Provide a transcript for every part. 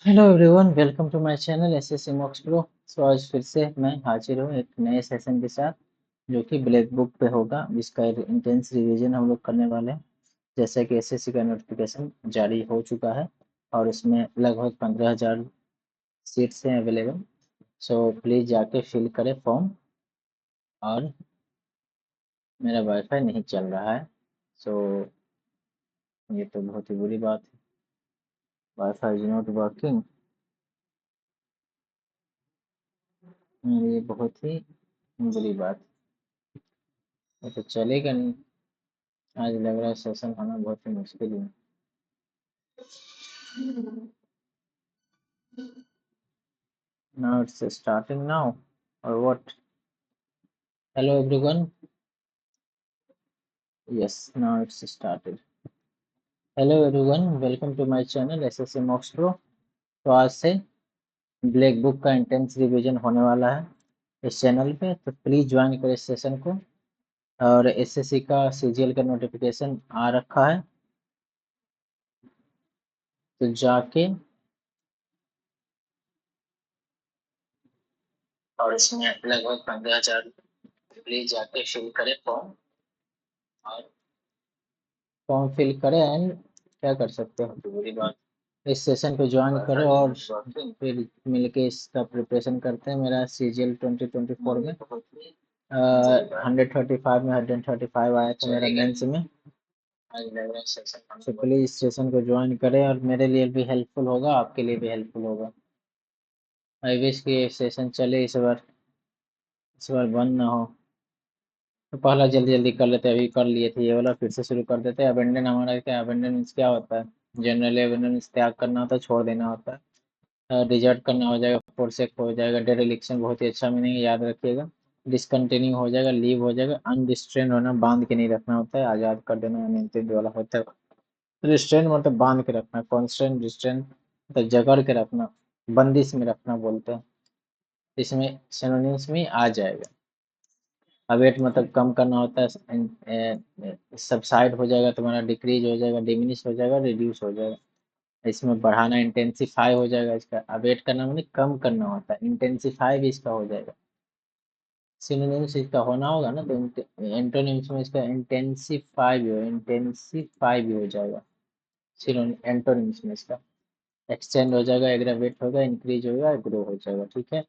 Hello everyone, welcome to my channel SSC mocks pro. So आज फिर से मैं हाजिर हूँ एक नए सेशन के साथ, जो कि ब्लैक बुक पे होगा, जिसका इंटेंस रिवीजन हम लोग करने वाले हैं। जैसा कि एसएससी का नोटिफिकेशन जारी हो चुका है और उसमें लगभग 15,000 सीट्स हैं अवेलेबल। सो प्लीज़ जाके फिल करें फॉर्म। और मेरा वाईफाई नहीं चल रहा है, सो ये तो बहुत ही बुरी बात है। Wifi is not working. ये बहुत ही बुरी बात है, ये तो चलेगा नहीं। आज लग रहा है सेशन होना बहुत ही मुश्किल है। Now it's starting now or what? Hello everyone. Yes, now it's started. Hello everyone, welcome to my channel SSC Mox Pro। तो आज से ब्लैक बुक का इंटेंस रिवीजन होने वाला है इस चैनल पे, तो प्लीज ज्वाइन करें इस सेशन को। और एसएससी का सीजीएल का नोटिफिकेशन आ रखा है, तो जाके और इसमें लगभग 15,000, प्लीज जाके फिल करें फॉर्म। और फॉर्म फिल करें एंड क्या कर सकते हो, तो बुरी बात। इस सेशन को ज्वाइन करें और फिर मिलके इसका प्रिपरेशन करते हैं। मेरा सीजीएल 2024 में 135 में 135 आया था मेरा मेंस में। तो प्लीज इस सेशन को ज्वाइन करें, और मेरे लिए भी हेल्पफुल होगा, आपके लिए भी हेल्पफुल होगा। आई विश कि ये सेशन चले इस बार बंद ना हो। तो पहला जल्दी जल्दी कर लेते, अभी कर लिए थे ये वाला, फिर से शुरू कर देते हैं। अबेंडन हमारा क्या, अबेंडेंस क्या होता है? जनरली अबेंडेंस त्याग करना होता है, छोड़ देना होता है। डिजर्ट करना हो जाएगा, फोरसेक हो जाएगा, डेरेलिक्शन बहुत ही अच्छा मीनिंग है, याद रखिएगा। डिसकंटिन्यू हो जाएगा, लीव हो जाएगा। अनरिस्ट्रेन होना, बांध के नहीं रखना होता है, आज़ाद कर देना अनियंत्रित वाला होता है। रिस्ट्रेन मतलब बांध के रखना, कॉन्स्टेंट रिस्ट्रेन मतलब जकड़ के रखना, बंदिश में रखना बोलते हैं। इसमें सिनोनिम्स में आ जाएगा। अवेट मतलब कम करना होता है, सबसाइड हो जाएगा तुम्हारा, डिक्रीज हो जाएगा, डिमिनिश हो जाएगा, रिड्यूस हो जाएगा। इसमें बढ़ाना इंटेंसिफाई हो जाएगा। इसका अवेट करना मतलब कम करना होता है, इंटेंसिफाई भी इसका हो जाएगा। सिनोनिम्स इसका होना होगा ना, तो एंटोनिम्स में इसका इंटेंसिफाई भी हो जाएगा। एंटोनिम्स में इसका एक्सटेंड हो जाएगा, एग्रावेट होगा, इंक्रीज होगा, ग्रो हो जाएगा। ठीक है।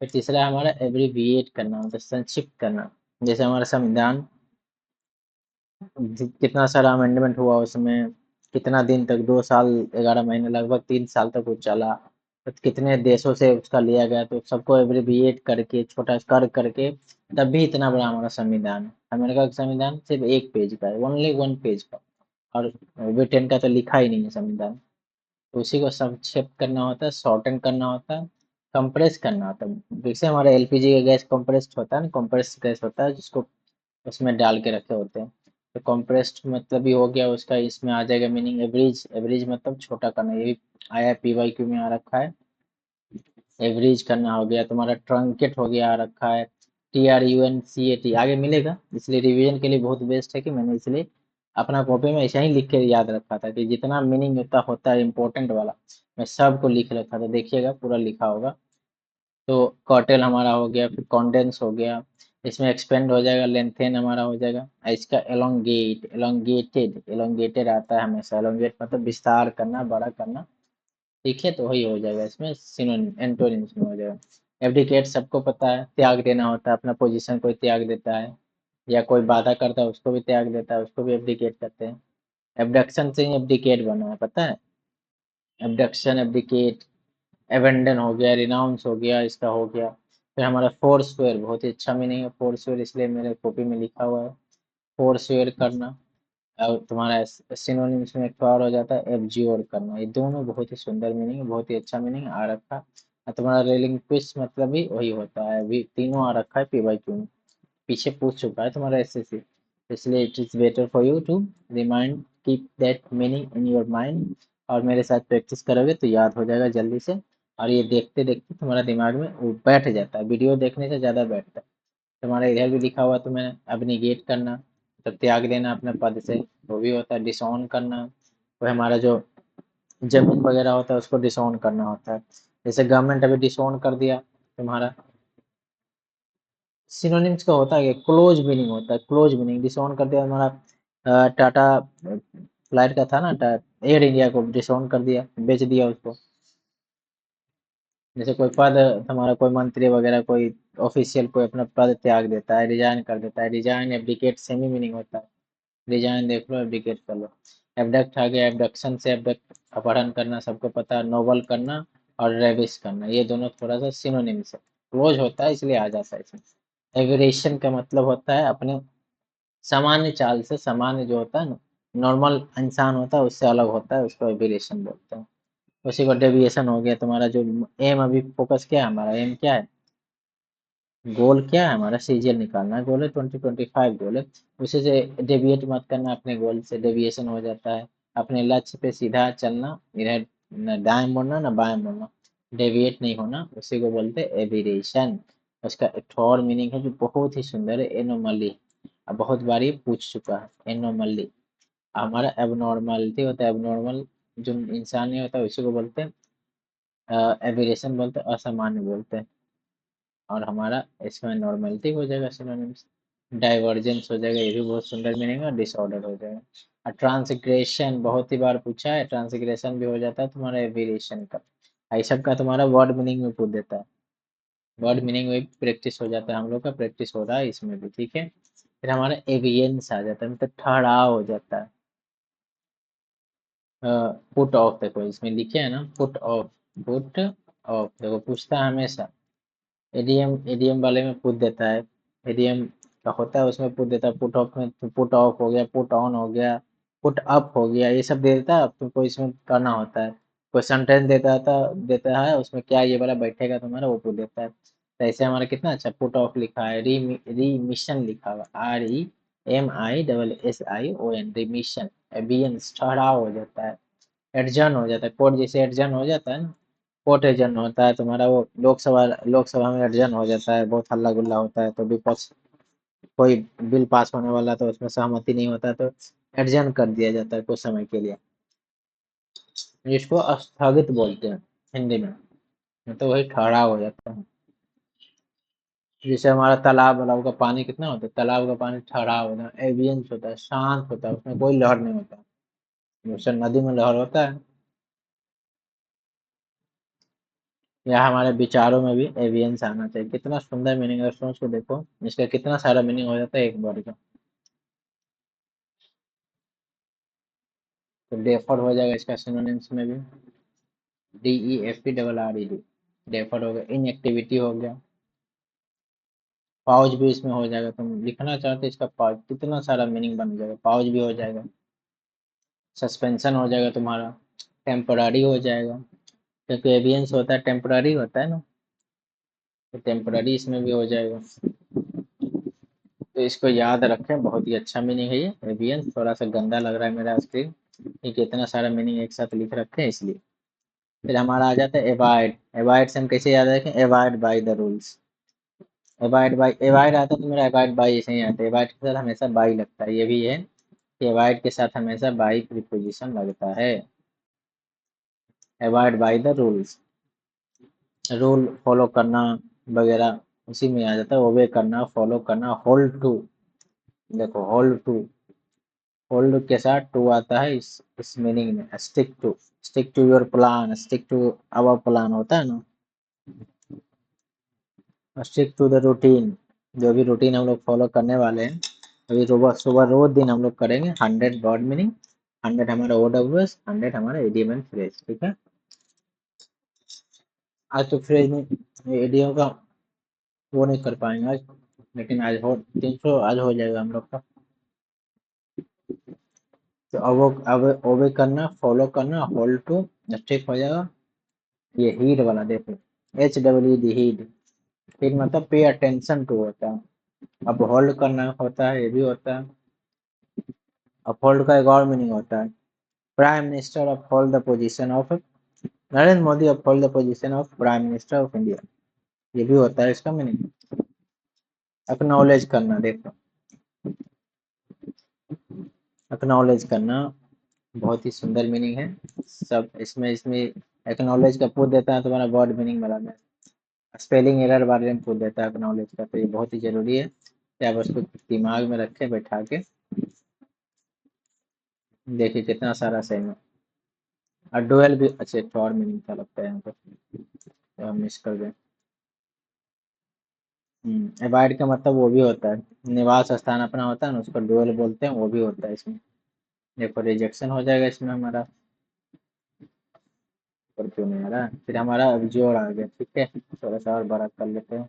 फिर तीसरा है हमारा एब्रीविएट करना, मतलब संक्षिप्त करना। जैसे हमारा संविधान कितना सारा अमेंडमेंट हुआ उसमें, कितना दिन तक, 2 साल 11 महीने, लगभग 3 साल तक वो चला। तो कितने देशों से उसका लिया गया, तो सबको एब्रिविएट करके, छोटा कर करके, तब भी इतना बड़ा हमारा संविधान है। अमेरिका का संविधान सिर्फ 1 पेज का है, ओनली 1 पेज का। और ब्रिटेन का तो लिखा ही नहीं है संविधान। तो उसी को संक्षेप करना होता है, शॉर्टन करना होता है, कंप्रेस करना होता है। जैसे हमारा एलपीजी का गैस कंप्रेस्ड होता है ना, कंप्रेस गैस होता है जिसको उसमें डाल के रखे होते हैं। तो कंप्रेस्ड मतलब भी हो गया उसका, इसमें आ जाएगा मीनिंग एवरेज। एवरेज मतलब छोटा करना, ये भी आया पीवाईक्यू में आ रखा है। एवरेज करना हो गया तुम्हारा, ट्रंकेट हो गया आ रखा है, TRUNCAT आगे मिलेगा। इसलिए रिवीजन के लिए बहुत बेस्ट है कि मैंने इसलिए अपना कॉपी में ऐसा ही लिख के याद रखा था, कि जितना मीनिंग होता है इम्पोर्टेंट वाला, मैं सबको लिख रखा था। देखिएगा पूरा लिखा होगा। तो कॉटेल हमारा हो गया, फिर कॉन्डेंस हो गया। इसमें एक्सपेंड हो जाएगा, लेंथेन हमारा हो जाएगा। इसका एलोंगेटेड आता है हमेशा। एलोंगेट मतलब विस्तार करना, बड़ा करना। ठीक है, तो वही हो जाएगा इसमें, सिनोनिम एंटोनिम्स में हो जाएगा। एब्डिकेट सबको पता है, त्याग देना होता है, अपना पोजीशन कोई त्याग देता है, या कोई वादा करता है उसको भी त्याग देता है, उसको भी एब्डिकेट करते हैं। एबडक्शन से ही एब्डिकेट बना है, पता है? एबडक्शन, एब्डिकेट, एबेंडन हो गया, रिनाउंस हो गया, इसका हो गया। फिर हमारा फोरस्क्वेयर, बहुत ही अच्छा मीनिंग है फोरस्क्वेयर, इसलिए मेरे कॉपी में लिखा हुआ है, फोरस्क्वेयर करना। और तुम्हारा सिनोनिम्स में एक और हो जाता है एब्ज्योर करना। ये दोनों बहुत ही सुंदर मीनिंग है, बहुत ही अच्छा मीनिंग आ रखा। और तुम्हारा रेलिंक्विश मतलब भी वही होता है, अभी तीनों आ रखा है पीवाईक्यू में, पीछे पूछ चुका है तुम्हारा एसएससी। इसलिए it is better for you to remind, keep that meaning in your mind. और मेरे साथ प्रैक्टिस करोगे तो याद हो जाएगा जल्दी से। और ये देखते देखते तुम्हारा दिमाग में वो बैठ जाता है, वीडियो देखने से ज़्यादा बैठता है। तुम्हारा इधर भी लिखा हुआ, तुम्हें अब्निगेट करना, तो त्याग देना अपने पद से, वो भी होता है। डिसऑन करना, वो हमारा जो जमीन वगैरह होता है उसको डिसोन करना होता है। जैसे गवर्नमेंट अभी डिसोन कर दिया तुम्हारा, सिनोनिम्स का होता है क्लोज मीनिंग होता है, क्लोज मीनिंग डिसोन कर दिया तुम्हारा। टाटा फ्लाइट का था ना, एयर इंडिया को डिसोन कर दिया, बेच दिया उसको। जैसे कोई पद, तुम्हारा कोई मंत्री वगैरह कोई ऑफिशियल कोई अपना पद त्याग देता है, रिजाइन कर देता है, रिजाइन एब्डिकेट सेमी मीनिंग होता है। रिजाइन देख लो, एब्डिकेट कर लो। एबडक्ट आ गया, एबडक्शन से एबडक्ट अपहरण करना, सबको पता है, नोबल करना और रेविश करना, ये दोनों थोड़ा सा सिनोनिम्स है, क्लोज होता है इसलिए आ जाता है इसमें। एविरेशन का मतलब होता है अपने सामान्य चाल से, सामान्य जो होता है ना, नॉर्मल इंसान होता है उससे अलग होता है, उसको एविरेशन बोलते हैं। उसी को डेविएशन हो गया तुम्हारा। जो एम अभी फोकस क्या है हमारा, एम क्या है, गोल क्या है हमारा, सीजीएल निकालना है, गोल है 2025 गोल है। उसी से डेविएट मत करना अपने गोल से, डेविएशन हो जाता है। अपने लक्ष्य पे सीधा चलना, इधर न दाएं मुड़ना न बाएं मुड़ना, डेविएट नहीं होना, उसी को बोलते हैं एविरेशन। उसका एक और मीनिंग है जो बहुत ही सुंदर है, एनोमली। अब बहुत बार ये पूछ चुका है, एनोमली। हमारा एबनॉर्मलिटी होता है, एबनॉर्मल जो इंसान नहीं होता उसी को बोलते हैं एविरेशन बोलते हैं, असामान्य बोलते हैं। और हमारा इसमें नॉर्मलिटी हो जाएगा सिनोनिम्स। डाइवर्जेंस हो जाएगा, ये भी बहुत सुंदर मीनिंग है, डिसऑर्डर हो जाएगा। और ट्रांसग्रेशन बहुत ही बार पूछा है, ट्रांसग्रेशन भी हो जाता है तुम्हारा एविएशन का। आई सब का तुम्हारा वर्ड मीनिंग में पूछ देता है, वर्ड मीनिंग में प्रैक्टिस हो जाता है, हम लोग का प्रैक्टिस हो रहा है इसमें भी, ठीक है। फिर हमारा एवियंस आ जाता है, मतलब ठहराव हो जाता है। पुट ऑफ, देखो इसमें लिखे है ना, पुट ऑफ, पुट ऑफ, देखो पूछता है हमेशा। एडीएम, एडीएम वाले में पूछ देता है, एडीएम का होता है उसमें पूछ देता है। पुट ऑफ में पुट ऑफ हो गया, पुट ऑन हो गया, पुट अप हो गया, ये सब दे देता है। अब तुमको इसमें करना होता है, कोई सेंटेंस देता है उसमें क्या ये वाला बैठेगा तुम्हारा, वो पूछ देता है। तो ऐसे हमारा कितना अच्छा पुट ऑफ लिखा है, रीमिशन लिखा हुआ, REMISSION, रिमिशन। एबियंस ठहराव हो जाता है, एडजर्न हो जाता है, कोर्ट जैसे एडजर्न हो जाता है ना, कोर्ट एडजर्न होता है तुम्हारा। वो लोकसभा में एडजर्न हो जाता है, बहुत हल्ला गुल्ला होता है तो विपक्ष कोई बिल पास होने वाला तो उसमें सहमति नहीं होता है, तो एडजर्न कर दिया जाता है कुछ समय के लिए, जिसको स्थगित बोलते हैं हिंदी में। तो वही ठहराव हो जाता है। जैसे हमारा तालाब वालाब का पानी कितना होता है, तालाब का पानी ठहराव होता है, एवियंस होता है, शांत होता है, उसमें कोई लहर नहीं होता। जैसे नदी में लहर होता है, या हमारे विचारों में भी एवियंस आना चाहिए। कितना सुंदर मीनिंग है, सोच के देखो इसका कितना सारा मीनिंग हो जाता है एक वर्ड का। तो डेफर हो जाएगा इसका सिनोनिम्स में भी, DEFERRED, डेफर हो गया। इनएक्टिविटी हो गया, पाउज भी इसमें हो जाएगा। तुम लिखना चाहते इसका पाउज, कितना सारा मीनिंग बन जाएगा, पाउज भी हो जाएगा। सस्पेंशन हो जाएगा तुम्हारा, टेम्पररी हो जाएगा, क्योंकि एवियंस होता है टेम्पररी होता है ना, तो टेम्पररी इसमें भी हो जाएगा। तो इसको याद रखें, बहुत ही अच्छा मीनिंग है ये एवियंस। थोड़ा सा गंदा लग रहा है मेरा स्क्रीन, क्योंकि इतना सारा मीनिंग एक साथ लिख रखे हैं इसलिए। फिर हमारा आ जाता है एवॉइड। एवॉइड से हम कैसे याद रखें, avoid by the rules. Avoid by, avoid आता है तो मेरा एवॉइड बाय ऐसे ही आता है, एवॉइड के साथ हमेशा बाई लगता है, ये भी है कि एवॉइड के साथ हमेशा बाई प्रीपोजिशन लगता है। Avoid by the rules, rule follow करना वगैरह उसी में आ जाता है, ओबे करना, फॉलो करना। होल्ड टू, देखो होल्ड टू, होल्ड के साथ टू आता है इस मीनिंग में, stick to, stick to your plan, stick to our plan होता है ना, स्टिक टू द रूटीन, जो भी रूटीन हम लोग फॉलो करने वाले हैं। अभी सुबह सुबह रोज दिन हम लोग करेंगे। 100 वर्ड मीनिंग, 100 हमारा OWS, 100 हमारा इडियम एंड फ्रेज, ठीक है। आज तो फ्रेज में इडियम का वो नहीं कर पाएंगे आज, लेकिन आज हो 300 आज हो जाएगा हम लोग का। तो अब ओबे करना, फॉलो करना, होल्ड टू, स्टिक हो जाएगा। ये हीड वाला देखो, HWD, हीड, हीड मतलब पे अटेंशन टू होता है। अब होल्ड करना होता है, ये भी होता है। अपहोल्ड का एक और मीनिंग होता है, prime minister uphold the position of, Narendra Modi uphold the position of prime minister of India, ये भी होता है इसका मीनिंग। एक्नॉलेज करना, देखो एक्नॉलेज करना बहुत ही सुंदर मीनिंग है। सब इसमें इसमें एक्नॉलेज का पूछ देता है, तुम्हारा वर्ड मीनिंग बता दें, स्पेलिंग एरर बारे में पूछ देता है एक्नॉलेज का, तो ये बहुत ही जरूरी है कि आप उसको दिमाग में रखें बैठा के। देखिए कितना सारा सेम है। और डुअल भी अच्छे और मीनिंग का लगता है यहाँ पे, तो हम मिस कर दें। अवॉइड का मतलब वो भी होता है, निवास स्थान अपना होता है ना, उसको डुअल बोलते हैं, वो भी होता है इसमें। देखो रिजेक्शन हो जाएगा इसमें हमारा, और क्यों नहीं आ रहा, फिर हमारा जोड़ आ गया। ठीक है, थोड़ा सा और बड़ा कर लेते हैं,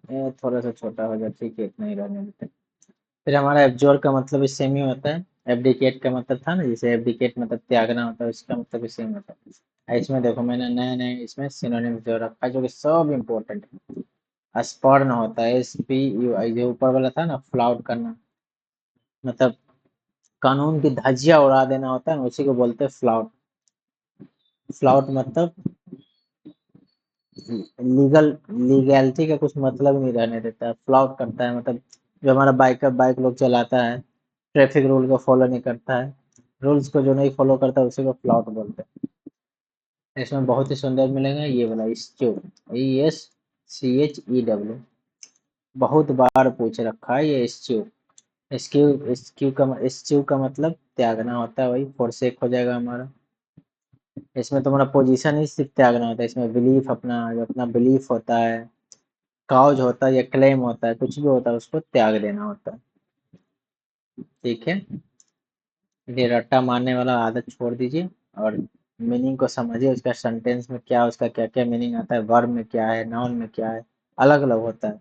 ये थोड़ा सा छोटा हो जाए, ठीक है इतना ही रहने देते हैं। फिर हमारा एब्जोर का मतलब भी सेम ही होता है, एब्डिकेट का मतलब था ना, जैसे एब्डिकेट मतलब त्यागना होता है, उसका मतलब भी सेम होता है। इसमें देखो मैंने नए नए इसमें सिनोनिम जो रखा है, जो कि सब इम्पोर्टेंट है। स्पॉर्न होता है, SPUI, जो ऊपर वाला था ना फ्लाउट करना, मतलब कानून की धज्जियां उड़ा देना होता है ना, उसी को बोलते हैं फ्लाउट। फ्लाउट मतलब लीगैलिटी का कुछ मतलब नहीं रहने देता, फ्लाउट करता है मतलब जो हमारा बाइक लोग चलाता है, ट्रैफिक रूल को फॉलो नहीं करता है, रूल्स को जो नहीं फॉलो करता है उसी को फ्लाउट बोलते हैं। इसमें बहुत ही सुंदर मिलेगा ये वाला स्क्यू, ESCHEW, बहुत बार पूछ रखा है ये स्क्यू। स्क्यू का मतलब त्यागना होता है, वही फोरसेक हो जाएगा हमारा। इसमें तुम्हारा पोजीशन ही सिर्फ त्यागना होता है, इसमें बिलीफ, अपना जो अपना बिलीफ होता है, काउज होता है या क्लेम होता है, कुछ भी होता है उसको त्याग देना होता है। ठीक है, ये रट्टा मारने वाला आदत छोड़ दीजिए और मीनिंग को समझिए, उसका सेंटेंस में क्या, उसका क्या क्या मीनिंग आता है, वर्ब में क्या है, नाउन में क्या है, अलग अलग होता है।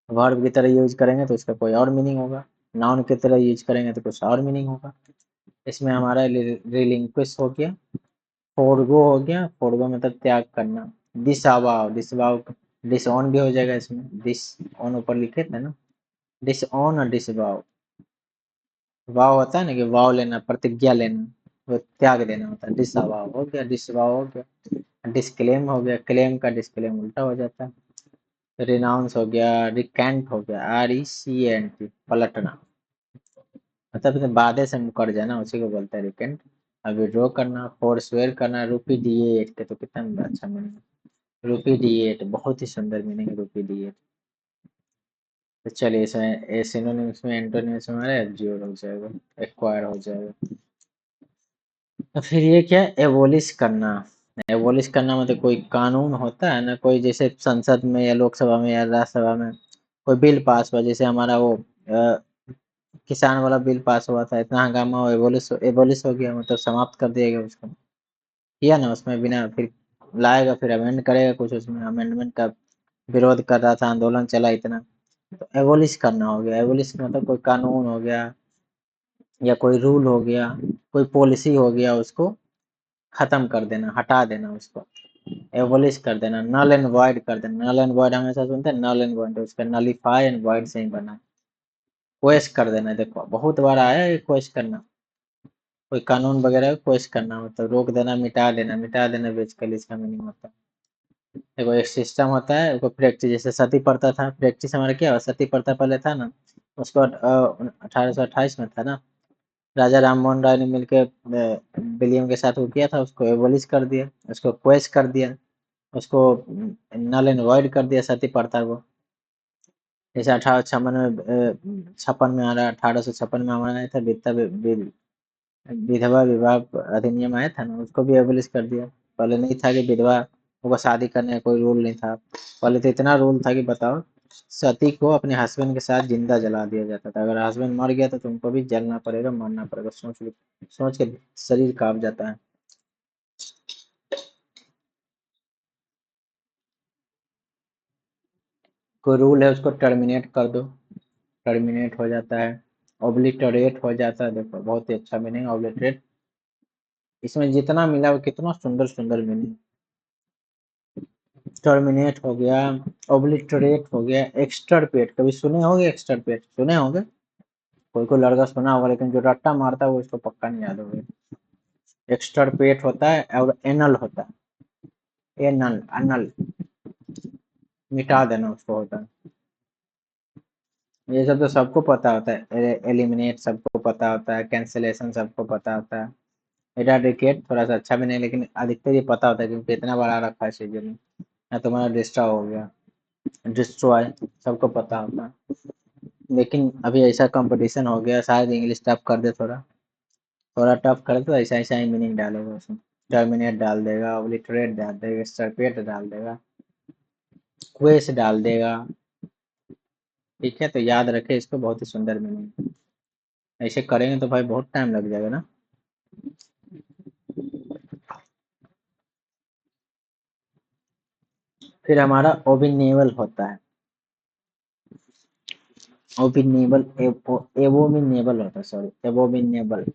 वर्ब की तरह यूज करेंगे तो उसका कोई और मीनिंग होगा, नाउन की तरह यूज करेंगे तो कुछ और मीनिंग होगा। इसमें हमारा रिलिंक्विश हो गया, फोरगो हो गया, फोरगो मतलब त्याग करना, डिसअवाव, डिसअवाव डिसऑन भी हो जाएगा इसमें, डिस ऑन ऊपर लिखे थे ना, डिसऑन और डिसअवाव। वाव होता है ना कि वाव लेना, प्रतिज्ञा लेना, वो त्याग देना होता है। डिसअवाव हो गया, डिसअवाव हो गया, डिस्क्लेम हो गया, क्लेम का डिस्क्लेम उल्टा हो जाता है। रिनाउंस हो गया, रिकेंट हो गया, RECNT, पलटना, मतलब इसमें बाधे से मुकर जाना, उसी को बोलते हैं रिकेंट। अब विड्रॉ करना, फोरस्वेयर करना, रूपीडिएट के तो कितना अच्छा मीनिंग, रूपीडिएट बहुत ही सुंदर मीनिंग है रूपीडिएट। तो चलिए इसमें सिनोनिम्स में एंटोनिम्स में हमारा एब्ज्योर हो जाएगा, एक्वायर हो जाएगा। तो फिर ये क्या है, एबोलिश करना। एबोलिश करना मतलब कोई कानून होता है ना, कोई जैसे संसद में या लोकसभा में या राज्यसभा में कोई बिल पास हुआ, जैसे हमारा वो किसान वाला बिल पास हुआ था, इतना हंगामा हो, एबोलिश हो गया, मतलब समाप्त कर दिया गया उसको, किया ना उसमें बिना, फिर लाएगा, फिर अमेंड करेगा कुछ, उसमें अमेंडमेंट का विरोध कर रहा था, आंदोलन चला इतना, तो एबोलिश करना हो गया। एबोलिश मतलब कोई कानून हो गया या कोई रूल हो गया, कोई पॉलिसी हो गया, उसको खत्म कर देना, हटा देना उसको, एबोलिश कर देना, नल एंड वॉइड कर देना। नल एंड वॉइड हमेशा सुनते हैं, नल एंड वॉइड, उसका नलीफाई एंड वॉइड से ही बना है, क्वेश कर देना। देखो बहुत बार आया है क्वेश करना, कोई कानून वगैरह क्वेश करना मतलब रोक देना, मिटा देना, मिटा देना बेसिकली इसका मीनिंग होता है। देखो एक सिस्टम होता है, वो प्रैक्टिस, जैसे सती प्रथा था, प्रैक्टिस हमारा क्या हुआ, सती प्रथा पहले था ना, उसको 1828 में था ना, राजा राम मोहन राय ने मिलकर विलियम के साथ वो किया था, उसको एबोलिश कर दिया, उसको क्वेश कर दिया, उसको नल एंड वॉइड कर दिया सती प्रथा को। जैसे 1856 में आ रहा, 1856 में हमारा आया था विधवा विवाह अधिनियम आया था ना, उसको भी एबोलिश कर दिया। पहले नहीं था कि विधवा को शादी करने का कोई रूल नहीं था, पहले तो इतना रूल था कि बताओ, सती को अपने हस्बैंड के साथ जिंदा जला दिया जाता था, अगर हस्बैंड मर गया तो तुमको भी जलना पड़ेगा, मरना पड़ेगा। सोच के शरीर कांप जाता है। कोई रूल है उसको टर्मिनेट कर दो, टर्मिनेट हो जाता है, ओब्लिटरेट हो जाता है। देखो बहुत ही अच्छा मीनिंग ओब्लिटरेट, इसमें जितना मिला वो कितना सुंदर सुंदर मीनिंग। टर्मिनेट हो गया, ओब्लिटरेट हो गया, एक्सटर्पेट, कभी सुने होंगे, एक्सटर्पेट सुने होंगे, कोई कोई लड़का सुना होगा, लेकिन जो रट्टा मारता है वो इसको पक्का नहीं याद होगा। एक्सटर्पेट होता है और एनल होता है, एनल अनल, मिटा देना उसको होता है। ये सब तो सबको पता होता है, एलिमिनेट सबको पता होता है, कैंसिलेशन सबको पता होता है, इराडिकेट थोड़ा सा अच्छा भी नहीं, लेकिन अधिकतर ये पता होता है क्योंकि इतना बड़ा रखा है सीजन में। या तुम्हारा डिस्ट्रॉय हो गया, डिस्ट्रॉय सबको पता होता है। लेकिन अभी ऐसा कंपटीशन हो गया, शायद इंग्लिश टफ कर दे, थोड़ा थोड़ा टफ कर दे तो ऐसा ऐसा ही मीनिंग डालेगा उसमें। टर्मिनेट डाल देगा, ओब्लिटरेट डाल देगा, एक्सटर्पेट डाल देगा, क्वेस डाल देगा। ठीक है, तो याद रखे इसको, बहुत ही सुंदर मीनिंग। ऐसे करेंगे तो भाई बहुत टाइम लग जाएगा ना। फिर हमारा ओबिनेबल होता है, ओबिनेबल एवोमिनेबल होता है, सॉरी एवोमिनेबल।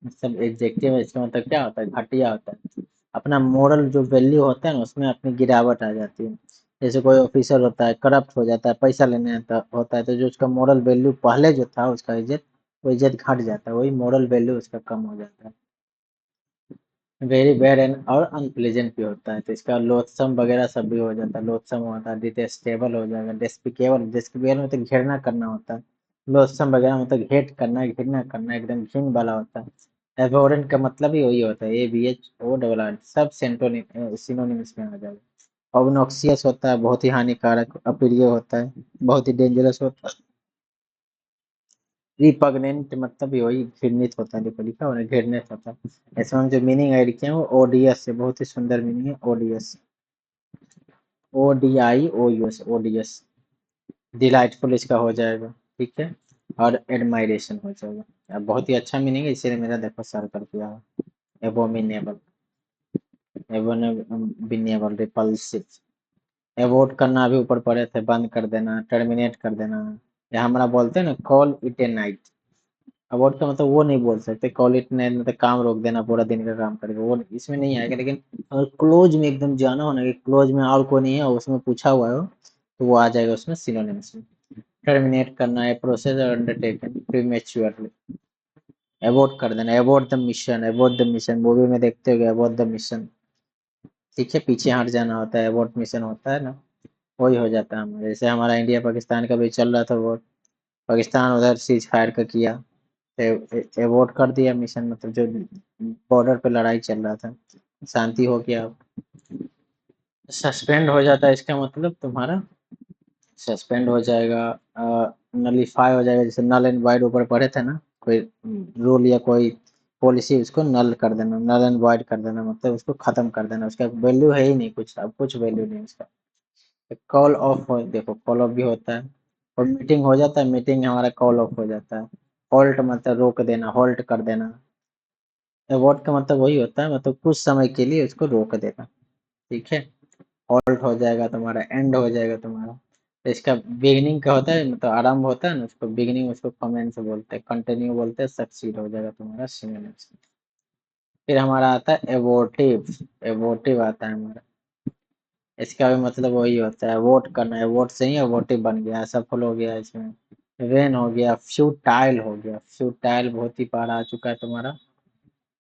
मतलब एग्जेक्टिव है, इसका मतलब क्या होता है, घटिया होता है। अपना मोरल जो वैल्यू होता है ना उसमें अपनी गिरावट आ जाती है। जैसे कोई ऑफिसर होता है, करप्ट हो जाता है, पैसा लेने होता है, तो जो उसका मोरल वैल्यू पहले जो था उसका इज्जत, वो इज्जत घट जाता है, वही मोरल वैल्यू उसका कम हो जाता है। वेरी बैड एंड और अनप्लेजेंट भी होता है, तो इसका लोथसम वगैरह सब भी हो जाता है। लोथसम होता है, डिटेस्टेबल हो जाएगा, डेस्पिकेबल, डिस्पिकेबल मतलब घृणा करना होता है। लोथसम वगैरह मतलब हेट करना, घृणा करना, एकदम घिन वाला होता है। एबोरेंट का मतलब ही वही होता है, ABHO सब सिनोनिम्स में आ जाएगा। ऑब्नॉक्सियस होता है, बहुत ही हानिकारक, अप्रिय होता है, बहुत ही डेंजरस होता है। रिपग्नेंट मतलब भी वही घृणित होता है, देखो लिखा हुआ है घृणित होता है। ऐसे हम जो मीनिंग ऐड किए हैं वो ओडीएस है, बहुत ही सुंदर मीनिंग है ओडीएस। ODIOUS, डिलाइटफुल इसका हो जाएगा। ठीक है, और एडमायरेशन हो जाएगा। अब बहुत ही अच्छा मीनिंग है, इसीलिए मेरा देखो सर्कल किया है। Abominable, abominable, repulsive. एवोट करना भी ऊपर पड़े थे, बंद कर देना, टर्मिनेट कर देना। या हमारा बोलते हैं ना call it A night. Avoid का मतलब वो नहीं बोल सकते, कॉल इट नाइट मतलब काम रोक देना, पूरा दिन का काम करेगा, वो इसमें नहीं आएगा। लेकिन अगर क्लोज में एकदम जाना हो ना कि क्लोज में और कोई नहीं है और उसमें पूछा हुआ है तो वो आ जाएगा उसमें सिनोनिम्स में। टर्मिनेट करना है, प्रोसेस अंडरटेकन प्रीमेच्योरली। अबॉर्ट कर देना, abort the mission, abort the mission, movie में देखते हो अबॉर्ट द मिशन। ठीक है, पीछे हट जाना होता है, अबॉर्ट मिशन होता है ना, वही हो जाता है हमारे। जैसे हमारा इंडिया पाकिस्तान का भी चल रहा था वो, पाकिस्तान उधर सीज फायर का किया, एवोर्ट कर दिया मिशन, मतलब जो बॉर्डर पे लड़ाई चल रहा था, शांति हो गया। सस्पेंड हो जाता है, इसका मतलब तुम्हारा सस्पेंड हो जाएगा, नलीफाई हो जाएगा। जैसे नल एंड वाइड ऊपर पढ़े थे ना, कोई रूल या कोई पॉलिसी, उसको नल कर देना, नल एंड वाइड कर देना, मतलब उसको खत्म कर देना, उसका वैल्यू है ही नहीं कुछ, अब कुछ वैल्यू नहीं उसका। कॉल ऑफ हो, देखो कॉल ऑफ भी होता है, और मीटिंग हो जाता है, मीटिंग हमारा कॉल ऑफ हो जाता है। हॉल्ट मतलब रोक देना, हॉल्ट कर देना। अवॉइड का मतलब वही होता है, मतलब कुछ समय के लिए उसको रोक देना। ठीक है, हॉल्ट हो जाएगा तुम्हारा, एंड हो जाएगा तुम्हारा। तो इसका बिगिनिंग का होता है, मतलब आरंभ होता है ना, उसको बिगिनिंग, उसको कमेंस बोलते हैं, कंटिन्यू बोलते हैं, सक्सीड हो जाएगा तुम्हारा सिनोनिम्स। फिर हमारा आता है एवोटिव, एवोटिव आता है हमारा। इसका भी मतलब वही होता है, वोट करना है, वोट से ही वोटिव बन गया, सफल हो गया इसमें। वेन हो गया, फ्यूटाइल हो गया, फ्यूटाइल बहुत ही बार आ चुका है तुम्हारा।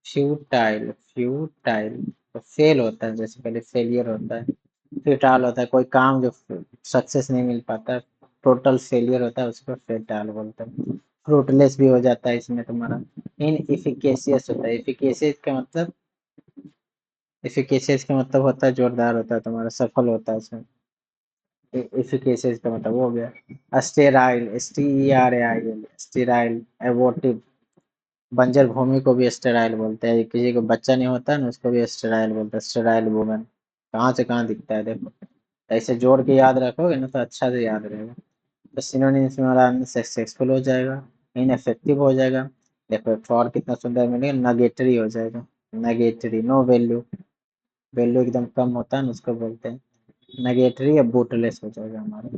फ्यूटाइल, फ्यूटाइल तो फेल होता है, जैसे पहले फेलियर होता है, फ्यूटाइल होता है कोई काम जो सक्सेस नहीं मिल पाता, टोटल फेलियर होता है, उसको फ्यूटाइल बोलते हैं। फ्रूटलेस भी हो जाता है इसमें तुम्हारा। इनइफिकेशियस होता है, इफिकेशियस का मतलब, इफिकेशियस का मतलब होता है जोरदार होता है तुम्हारा, सफल होता है इसमें। इफिकेशियस का मतलब वो हो गया। Sterile, STERAIL, sterile, abortive. बंजर भूमि को भी स्टेराइल बोलते हैं, किसी को बच्चा नहीं होता है ना उसको भी स्टेराइल बोलते हैं, स्टेराइल वुमेन। कहाँ से कहाँ दिखता है देखो, ऐसे जोड़ के याद रखोगे ना तो अच्छा से याद रहेगा। तो सिनोनिम्स में हमारा सक्सेसफुल हो जाएगा, इनफेक्टिव हो जाएगा। देखो फॉर कितना सुंदर मिलेगा, नगेटरी हो जाएगा, नगेटरी नो वैल्यू, वैल्यू एकदम कम होता है ना उसको बोलते हैं नगेटरी, या बूटलेस हो जाएगा हमारा।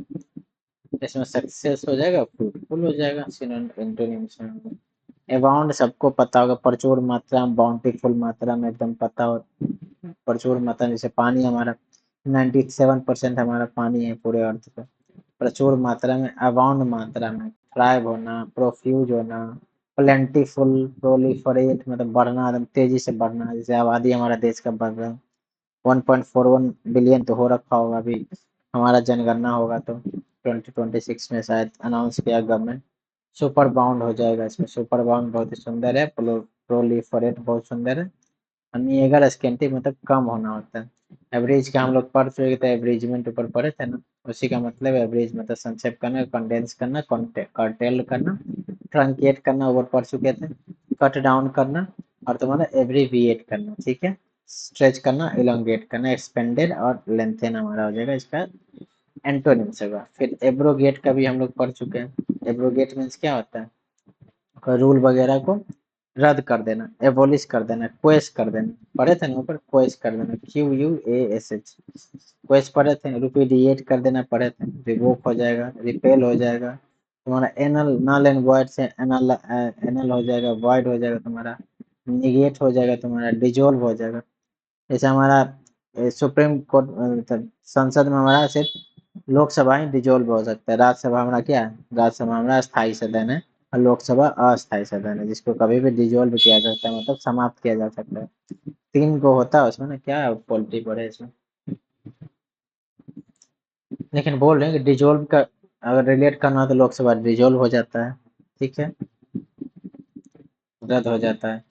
इसमें सक्सेस हो जाएगा, फ्रूटफुल हो जाएगा, सिनोनिम्स में। अबाउंड सबको पता होगा, प्रचुर मात्रा में, बाउंटीफुल मात्रा में, एकदम पता हो, प्रचुर मात्रा, जैसे पानी हमारा 97% हमारा पानी है पूरे अर्थ पे। प्रचुर मात्रा में, अबाउंड मात्रा में, थ्राइव होना, प्रोफ्यूज होना, प्लेंटीफुल, प्रोलिफरेट मतलब बढ़ना, एकदम तेजी से बढ़ना, जैसे आबादी हमारा देश का बढ़ रहा है। 1.41 बिलियन तो हो रखा होगा अभी, हमारा जनगणना होगा तो 2026 में शायद अनाउंस किया गवर्नमेंट। सुपर बाउंड हो जाएगा इसमें, सुपर बाउंड बहुत ही सुंदर है, प्रोलिफरेट बहुत सुंदर है। निएगर स्केंटी मतलब कम होना होता है। एवरेज का हम लोग पढ़ चुके थे, एवरेजमेंट ऊपर पढ़े थे ना, उसी का मतलब एवरेज मतलब संक्षेप करना, कंडेंस करना, कर्टेल करना, ट्रंकेट करना ऊपर पढ़ चुके थे, कट डाउन करना और तुम्हारा एब्रीविएट करना, ठीक है। स्ट्रेच करना, इलोंगेट करना, एक्सपेंडेड और लेंथेन हमारा हो जाएगा इसका एंटोनिम्स होगा। फिर एब्रोगेट का भी हम लोग पढ़ चुके हैं। एब्रोगेट मीन्स क्या होता है, रूल वगैरह को रद्द कर देना, एबोलिश कर देना, क्वेश कर देना, पढ़े थे ना ऊपर, क्वेश कर देना, QUASH, क्वेश पढ़े थे। रिपीडिएट कर देना पढ़े थे, रिवोक हो जाएगा, रिपेल हो जाएगा तुम्हारा, एनल नल एंड वॉइड से एनल एनल हो जाएगा, वॉइड हो जाएगा तुम्हारा, निगेट हो जाएगा तुम्हारा, डिजोल्व हो जाएगा। जैसे हमारा सुप्रीम कोर्ट मतलब संसद में हमारा सिर्फ लोकसभा ही डिजोल्व हो सकता है, राज्यसभा हमारा क्या है, राज्यसभा हमारा स्थायी सदन है और लोकसभा अस्थायी सदन है, जिसको कभी भी डिजोल्व किया जा सकता है, मतलब समाप्त किया जा सकता है। 3 गो होता है उसमें ना, क्या पॉलिटी पड़े इसमें, लेकिन बोल रहे हैं कि डिजोल्व का अगर रिलेट करना हो तो लोकसभा डिजोल्व हो जाता है, ठीक है, रद्द हो जाता है।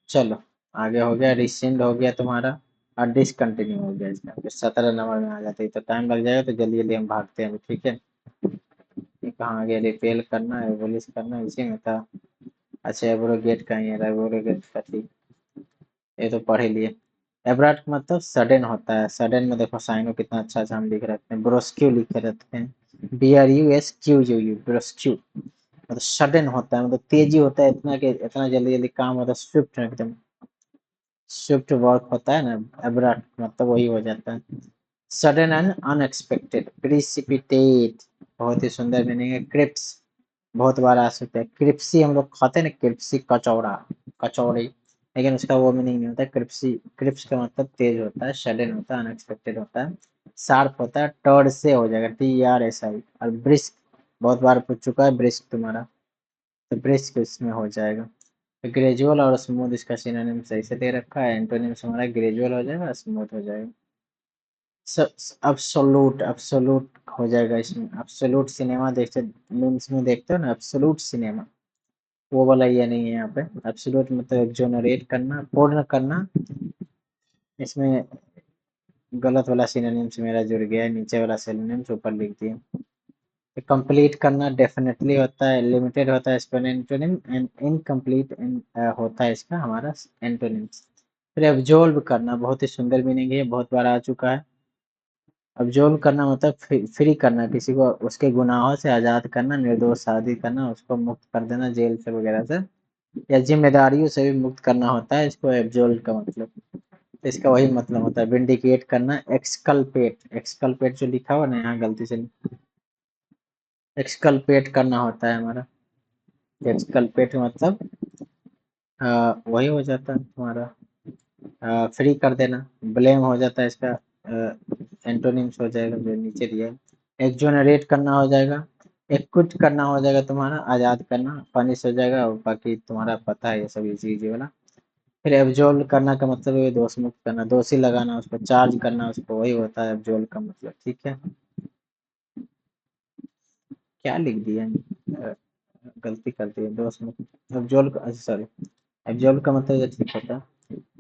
चलो आगे हो गया, रिसेंड हो गया तुम्हारा और डिसकंटिन्यू हो गया इसका, फिर 17 नंबर में आ जाते हैं, तो टाइम लग जाएगा, तो जल्दी जल्दी हम भागते हैं, ठीक है। ये कहाँ गया, रिपेल करना है, एबोलिश करना इसी में था। अच्छा एब्रोगेट का ही है, एब्रोगेट का ठीक, ये तो पढ़ ही लिए। एब्राट मतलब सडन होता है, सडन में देखो साइनो कितना अच्छा अच्छा हम लिख रखते हैं, ब्रोस्क्यू लिखे रहते हैं, BRUSQUU, ब्रोस्क्यू मतलब सडन होता है, मतलब तेजी होता है इतना कि इतना जल्दी जल्दी काम होता है, स्विफ्ट एकदम, स्विफ्ट वर्क होता है ना, एब्राट मतलब वही हो जाता है। सडन एंड अनएक्सपेक्टेड, प्रिसिपिटेट बहुत ही सुंदर मीनिंग है। क्रिप्स बहुत बार आ सकता है, क्रिप्सी हम लोग खाते हैं ना, क्रिप्सी कचौड़ा, कचौड़ी, लेकिन उसका वो मीनिंग नहीं होता है क्रिप्सी। क्रिप्स का मतलब तेज होता है, सडन होता है, अनएक्सपेक्टेड होता है, शार्प होता है, टर्ड से हो जाएगा, TRSI। और ब्रिस्क बहुत बार पूछ चुका है, ब्रिस्क तुम्हारा, तो ब्रिस्क इसमें हो जाएगा। ग्रेजुअल और स्मूथ इसका सिनोनिम सही से दे रखा है, एंटोनिम्स हमारा ग्रेजुअल हो जाएगा, स्मूथ हो जाएगा। अब्सोलूट, अब्सोलूट हो जाएगा इसमें, अब्सोलूट सिनेमा देखते मीम्स में देखते हो ना, अब्सोलूट सिनेमा, वो वाला ये नहीं है यहाँ पे। एब्सोल्यूट मतलब एक्सोनरेट करना, पूर्ण करना, इसमें गलत वाला सिनोनिम्स मेरा जुड़ गया है, नीचे वाला सिनोनिम्स ऊपर लिख दिए। कंप्लीट करना डेफिनेटली होता है, लिमिटेड होता है इसका एंटोनिम, एंड इनकम्प्लीट होता है इसका हमारा एंटोनिम्स। फिर एब्जॉल्व करना बहुत ही सुंदर मीनिंग है, बहुत बार आ चुका है। अब्जॉल्व करना मतलब फ्री करना, किसी को उसके गुनाहों से आज़ाद करना, निर्दोष शादी करना, उसको मुक्त कर देना जेल से वगैरह से, या जिम्मेदारियों से भी मुक्त करना होता है इसको एब्जॉल्व का मतलब। तो इसका वही मतलब होता है, विंडिकेट करना, एक्सकल्पेट, एक्सकल्पेट जो लिखा हुआ ना यहाँ गलती से, एक्सकल्पेट करना होता है हमारा, एक्सकल्पेट मतलब वही हो जाता है तुम्हारा फ्री कर देना, ब्लेम हो जाता है इसका, एंटोनिम्स हो जाएगा जो नीचे दिया है। एक्जोनरेट करना हो जाएगा, एक्विट करना हो जाएगा तुम्हारा आज़ाद करना, पनिश हो जाएगा, और बाकी तुम्हारा पता है ये सब इजी इजी वाला। फिर एब्जॉल्व करना का मतलब है दोष मुक्त करना, दोषी लगाना, उसको चार्ज करना, उसको वही होता है एब्जॉल्व का मतलब, ठीक है। क्या लिख दिया गलती कर दी, दोष मुक्त एब्जॉल्व, सॉरी, एब्जॉल्व का मतलब ये ठीक होता है।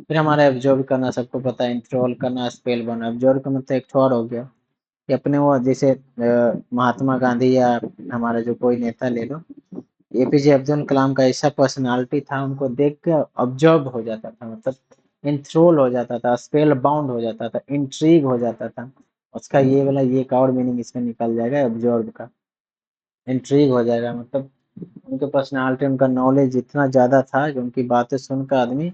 फिर हमारा एब्जॉर्ब करना सबको पता है, इंस्टॉल करना, स्पेल बना, एब्जॉर्ब का मतलब एक और हो गया कि अपने वो जैसे महात्मा गांधी या हमारा जो कोई नेता ले लो, APJ अब्दुल कलाम का ऐसा पर्सनालिटी था, उनको देख के ऑब्जर्व हो जाता था, मतलब इंथ्रोल हो जाता था, स्पेल बाउंड हो जाता था, इंट्रीग हो जाता था। उसका ये वाला ये एक और मीनिंग इसमें निकल जाएगा ऑब्जर्व का, इंट्रीग हो जाएगा मतलब उनके पर्सनालिटी, उनका नॉलेज इतना ज़्यादा था कि उनकी बातें सुनकर आदमी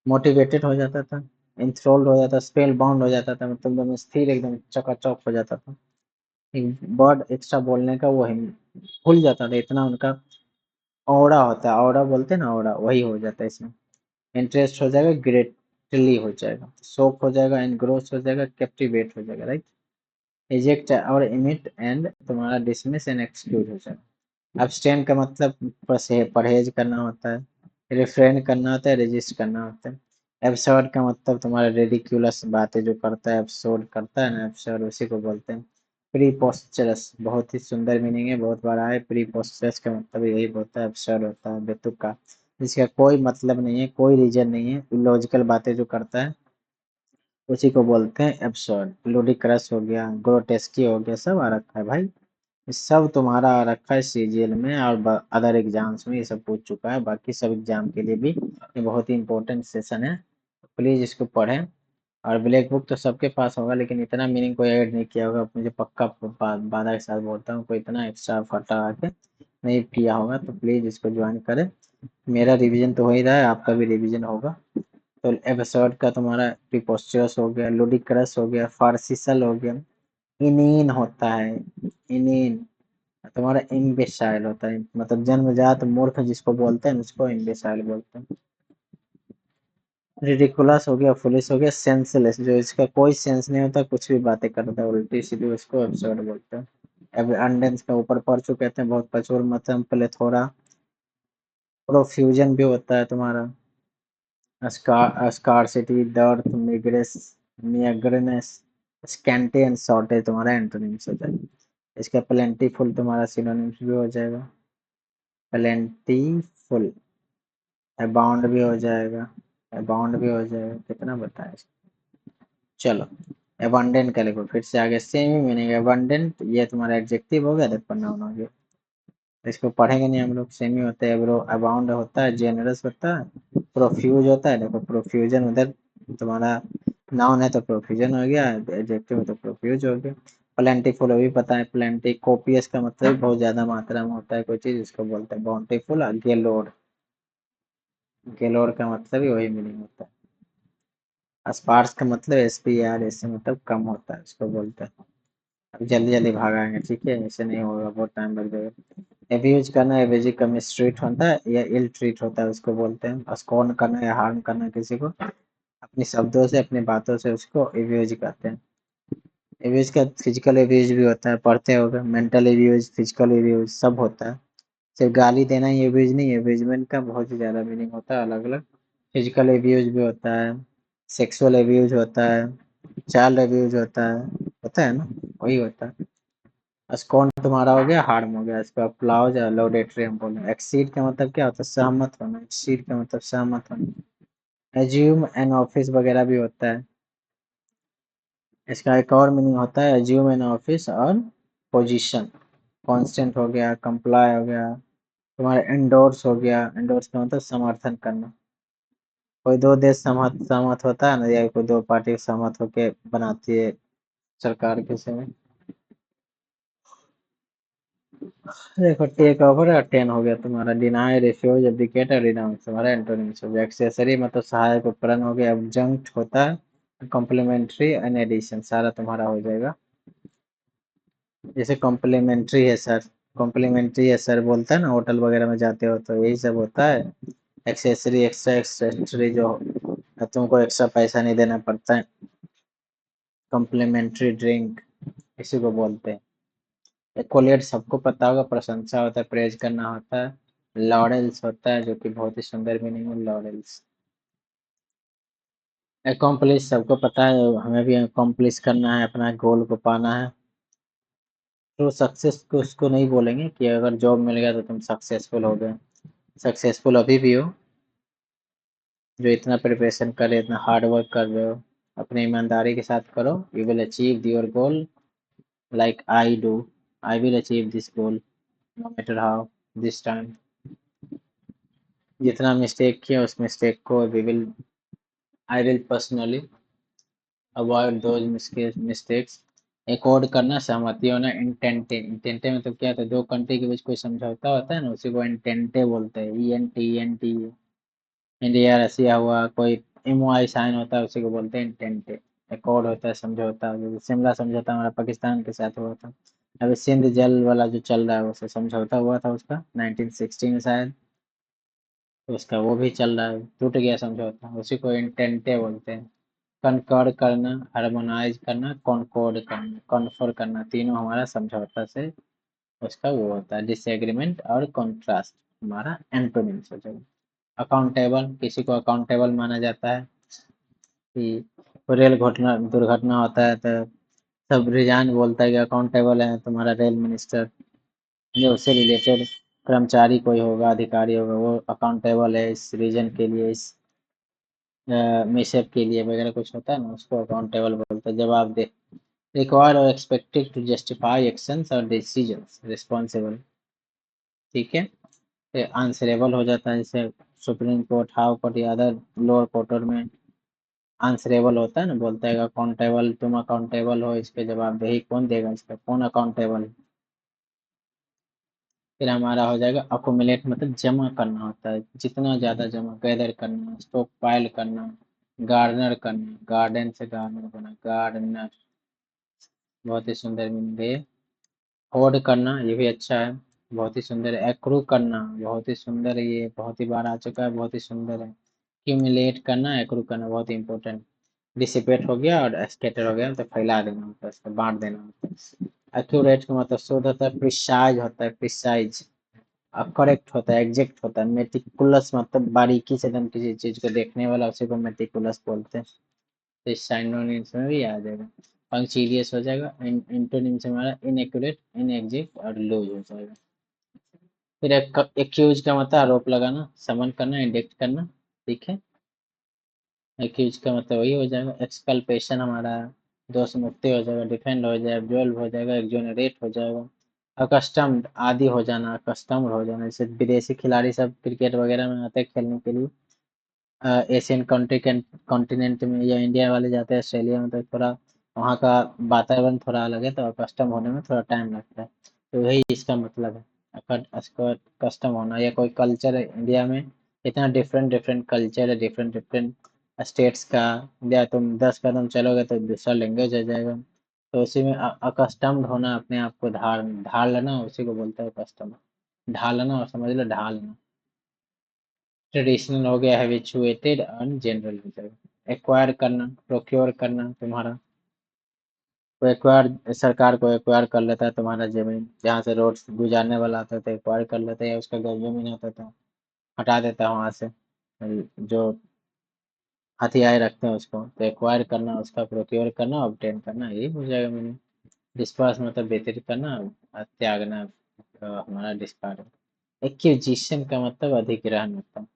मोटिवेटेड हो जाता था, इंथ्रोल्ड हो जाता, स्पेल बाउंड हो जाता था, मतलब एकदम स्थिर, एकदम चकाचौक हो जाता था, एक वर्ड एक्स्ट्रा बोलने का वो भूल जाता था, इतना उनका ऑरा होता है, ऑरा बोलते हैं ना, ऑरा वही हो जाता है इसमें। इंटरेस्ट हो जाएगा, ग्रेटली हो जाएगा, शोक हो जाएगा, एनग्रोस हो जाएगा, कैप्टिवेट हो जाएगा, राइट। इजेक्ट और इमिट एंड तुम्हारा डिसमिस एंड एक्सक्लूड हो जाएगा। अब्सटेन का मतलब परहेज करना होता है, रिफ्रेन करना होता है, रजिस्ट करना होता है। एब्सर्ड का मतलब तुम्हारा रेडिक्यूलस बातें जो करता है, एब्सर्ड करता है ना, एब्सर्ड उसी को बोलते हैं। प्रीपोस्चरस बहुत ही सुंदर मीनिंग है, बहुत बड़ा है, प्रीपोस्चरस का मतलब यही होता है, एब्सर्ड होता है, बेतुका। इसका कोई मतलब नहीं है, कोई रीजन नहीं है, इलॉजिकल बातें जो करता है उसी को बोलते हैं एब्सर्ड। लुडिक्रस हो गया, ग्रोटेस्की हो गया, सब आ रखा है भाई। ये सब तुम्हारा आ रखा है सीजीएल में और अदर एग्जाम्स में ये सब पूछ चुका है, बाकी सब एग्जाम के लिए भी ये बहुत ही इंपॉर्टेंट सेशन है, प्लीज इसको पढ़ें। और ब्लैक बुक तो सबके पास होगा, लेकिन इतना मीनिंग कोई ऐड नहीं किया होगा, मुझे पक्का वादा के साथ बोलता हूँ, कोई इतना एक्स्ट्रा फटा के नहीं किया होगा, तो प्लीज इसको ज्वाइन करें। मेरा रिवीजन तो हो ही रहा है, आपका भी रिवीजन होगा। तो एपिसोड का तुम्हारा प्रीपोस्चरस हो गया, लुडिक्रस हो गया, फार्सिसल हो गया, इनीन होता है, इनीन तुम्हारा इम्बेसाइल होता है, मतलब जन्मजात मूर्ख जिसको बोलते हैं उसको इम्बेसाइल बोलते हैं। रिडिकुलस हो गया, फुलिश हो गया, सेंसलेस जो इसका कोई सेंस नहीं होता, कुछ भी बातें करता है उल्टी सीधी, उसको एब्सर्ड बोलते हैं। अब अंडेंस का ऊपर पढ़ चुके थे, बहुत प्रचुर मतलब प्लेथोरा। प्रोफ्यूजन भी होता है तुम्हारा, scarcity, dearth, meagreness, meagreness, scanty and shortage तुम्हारा एंटोनिम्स हो जाएगा। इसका प्लेंटीफुल तुम्हारा सिनोनिम्स भी हो जाएगा, प्लेंटीफुल। अबाउंड भी हो जाएगा, अबाउंड भी हो जाएगा, कितना बताया चलो। एबंडेंट का लिखो फिर से आगे, सेम ही मीनिंग। एबंडेंट ये तुम्हारा एडजेक्टिव हो गया, देखो नाउन हो गया। इसको पढ़ेंगे नहीं हम लोग, सेमी होता है, एब्रो अबाउंड होता है, जेनरस होता है, प्रोफ्यूज होता है, देखो प्रोफ्यूजन उधर तुम्हारा नाउन है तो प्रोफ्यूजन हो गया, एडजेक्टिव है तो प्रोफ्यूज हो गया। प्लेंटीफुल अभी पता है, प्लेंटी कोपियस का मतलब बहुत ज्यादा मात्रा में होता है कोई चीज, इसको बोलते हैं बाउंटीफुल। गेलोड, गेलोड का मतलब ही वही मीनिंग होता है। स्पार्स का मतलब एसपीआर, इससे मतलब कम होता है, इसको बोलते हैं। अब जल्दी जल्दी भागाएंगे, ठीक है, ऐसे नहीं होगा, बहुत टाइम लग जाएगा। एब्यूज करना, एब्यूजिव का मिसट्रीट होता है या इल ट्रीट होता है, उसको बोलते हैं। स्कॉन करना या हार्म करना किसी को, अपने शब्दों से अपनी बातों से, उसको एब्यूज कहते हैं। एब्यूज का फिजिकल एब्यूज भी होता है, पढ़ते होगा, मेंटल एब्यूज, फिजिकल एब्यूज सब होता है। सिर्फ गाली देना ही एब्यूज नहीं है, एब्यूजमेंट का बहुत ही ज्यादा मीनिंग होता है, अलग अलग। फिजिकल एब्यूज भी होता है, सेक्सुअल एब्यूज होता है, चाइल्ड एब्यूज होता है ना, वही होता है। स्कॉन तुम्हारा हो गया, हार्म हो गया, इसका प्लाउज या लॉडेटरी हम बोले। एक्सीड का मतलब क्या होता है, सहमत होना, एक्सीड का मतलब सहमत होना। एज्यूम एन ऑफिस वगैरह भी होता है। इसका एक और मीनिंग होता है, एज्यूम एन ऑफिस और पोजीशन। कांस्टेंट हो गया, कंप्लाई हो गया, तुम्हारा एंडोर्स हो गया, एंडोर्स का मतलब समर्थन करना। कोई दो देश सहमत सहमत होता है ना, या कोई दो पार्टी सहमत होके बनाती है सरकार किसी में। देखो टेक ओवर और टेन हो गया तुम्हारा, डिनाई, रिफ्यूज, एब्डिकेट और रिनाउंस तुम्हारा एंटोनिम्स हो गया। एक्सेसरी मतलब सहायक उपकरण हो गया, एडजंक्ट होता है, कॉम्प्लीमेंट्री एंड एडिशन सारा तुम्हारा हो जाएगा। जैसे कॉम्प्लीमेंट्री है सर, कॉम्प्लीमेंट्री है सर बोलता है ना, होटल वगैरह में जाते हो तो यही सब होता है। एक्सेसरी एक्स्ट्रा, एक्सेसरी जो तुमको एक्स्ट्रा पैसा नहीं देना पड़ता है, कॉम्प्लीमेंट्री ड्रिंक इसी को बोलते हैं। एक्कोलेट सबको पता होगा, प्रशंसा होता है, प्रेज करना होता है। लॉरेल्स होता है, जो कि बहुत ही सुंदर मीनिंग है, लॉरेल्स। अकॉम्प्लिश सबको पता है, हमें भी अकॉम्प्लिश करना है, अपना गोल को पाना है। तो सक्सेस को उसको नहीं बोलेंगे कि अगर जॉब मिल गया तो तुम सक्सेसफुल हो गए। सक्सेसफुल अभी भी हो जो इतना प्रिपरेशन कर रहे, इतना हार्ड वर्क कर रहे हो, अपनी ईमानदारी के साथ करो, you will achieve your goal like I do. I will achieve this goal no matter how this time. जितना मिस्टेक किया उस मिस्टेक को we will, I will personally avoid those mistakes. Accord करना, सहमति होना, इंटेंटे, इंटेंटे मतलब क्या होता है, दो कंट्री के बीच कोई समझौता होता है ना, उसी को इंटेंटे बोलते हैं, ENT। इंडिया रसिया हुआ, कोई MOI साइन होता है उसी को बोलते हैं इंटेंटे। एकॉर्ड होता है समझौता, जैसे शिमला समझौता हमारा पाकिस्तान के साथ हुआ था। अभी सिंध जल वाला जो चल रहा है उससे समझौता हुआ था उसका 1960 में शायद, तो उसका वो भी चल रहा है, टूट गया समझौता, उसी को इंटेंटे बोलते हैं। कनकॉर्ड करना, हार्मोनाइज करना, कॉनकॉर्ड करना, कॉन्फर करना, तीनों हमारा समझौता से उसका वो होता है। डिसएग्रीमेंट और कॉन्ट्रास्ट हमारा एंटोनिम्स हो जाएगा। अकाउंटेबल, किसी को अकाउंटेबल माना जाता है कि रेल घटना दुर्घटना होता है तो सब रिजाइन बोलता है कि अकाउंटेबल है तुम्हारा रेल मिनिस्टर, जो उससे रिलेटेड कर्मचारी कोई होगा, अधिकारी होगा, वो अकाउंटेबल है इस रीजन के लिए, इस मिसअप के लिए वगैरह कुछ होता है ना, उसको अकाउंटेबल बोलते हैं। जवाब दे, रिक्वायर्ड और एक्सपेक्टेड टू जस्टिफाई एक्शंस और डिसीजंस, रिस्पॉन्सिबल। ठीक है, फिर आंसरेबल हो जाता है, जैसे सुप्रीम कोर्ट, हाई कोर्ट या अदर लोअर कोर्ट में आंसरेबल होता है ना, बोलता है अकाउंटेबल, तुम अकाउंटेबल हो, इस पे जवाबदेही कौन देगा, इस पे कौन अकाउंटेबल है। फिर हमारा हो जाएगा अकोमुलेट, मतलब जमा करना होता है, जितना ज्यादा जमा, गैदर करना, स्टॉक पाइल करना, गार्डनर करना, गार्डन से गार्डनर बना, गार्डनर, बहुत ही सुंदर मीनिंग है। होard करना, ये भी अच्छा है, बहुत ही सुंदर है। एक्रू करना, बहुत ही सुंदर है, ये बहुत ही बार आ चुका है, बहुत ही सुंदर है। क्यूमुलेट करना, एक्रू करना, बहुत ही इंपॉर्टेंट। डिसिपेट हो गया और स्कैटर हो गया, तो फैला देना होता है, इसको बांट देना होता है। एक्यूरेट का मतलब शुद्ध होता है, प्रिसाइज होता है, प्रिसाइज। करेक्ट होता है, एग्जैक्ट होता है। मेटिकुलस मतलब बारीकी से एकदम किसी चीज को देखने वाला, उसी को मेटिकुलस बोलते हैं। तो इस साइनोनिम्स में भी आ जाएगा। पंक्चुअलियस हो जाएगा, एंटोनिम्स हमारा इनएक्यूरेट, इनएग्जैक्ट और लूज हो जाएगा। फिर एक्यूज का मतलब आरोप लगाना, समन करना, इंडिक्ट करना। ठीक है, एक्यूज का मतलब वही हो जाएगा। एक्सकल्पेशन हमारा दोष मुक्ति हो जाएगा, डिफेंड हो जाएगा, एब्जॉल्व हो जाएगा, एक्सोनरेट हो जाएगा। अकस्टम्ड, आदि हो जाना, अकस्टम्ड हो जाना, जैसे विदेशी खिलाड़ी सब क्रिकेट वगैरह में आते हैं खेलने के लिए, एशियन कंट्री कॉन्टिनेंट में, या इंडिया वाले जाते हैं ऑस्ट्रेलिया में, तो थोड़ा वहाँ का वातावरण थोड़ा अलग है, तो कस्टम होने में थोड़ा टाइम लगता है। तो वही इसका मतलब है, कस्टम होना, या कोई कल्चर है इंडिया में, इतना डिफरेंट डिफरेंट कल्चर है, डिफरेंट डिफरेंट स्टेट्स का, या तुम 10 कदम चलोगे तो दूसरा लैंग्वेज आ जाएगा। तो उसी में अकस्टम्ड होना, अपने आप को ढाल ढाल लेना, उसी को बोलते हैं कस्टम। ढालना, और समझ लो ढालना। ट्रेडिशनल हो गया, हैबिचुएटेड, और जनरल हो जाएगा। एक्वायर करना, प्रोक्योर करना, तुम्हारा को एक्वायर, सरकार को एक्वायर कर लेता है तुम्हारा जमीन, जहाँ से रोड गुजारने वाला आता था एक्वायर कर लेता है, या उसका घर जमीन होता था हटा देता है वहां से, जो हथियार रखते हैं उसको, तो एक्वायर करना, उसका प्रोक्योर करना, ऑब्टेन करना, यही हो जाएगा मैंने। डिस्पर्स मतलब वितरित करना, त्यागना, हमारा डिस्कार्ड। एक्विजिशन का मतलब अधिग्रहण होता है।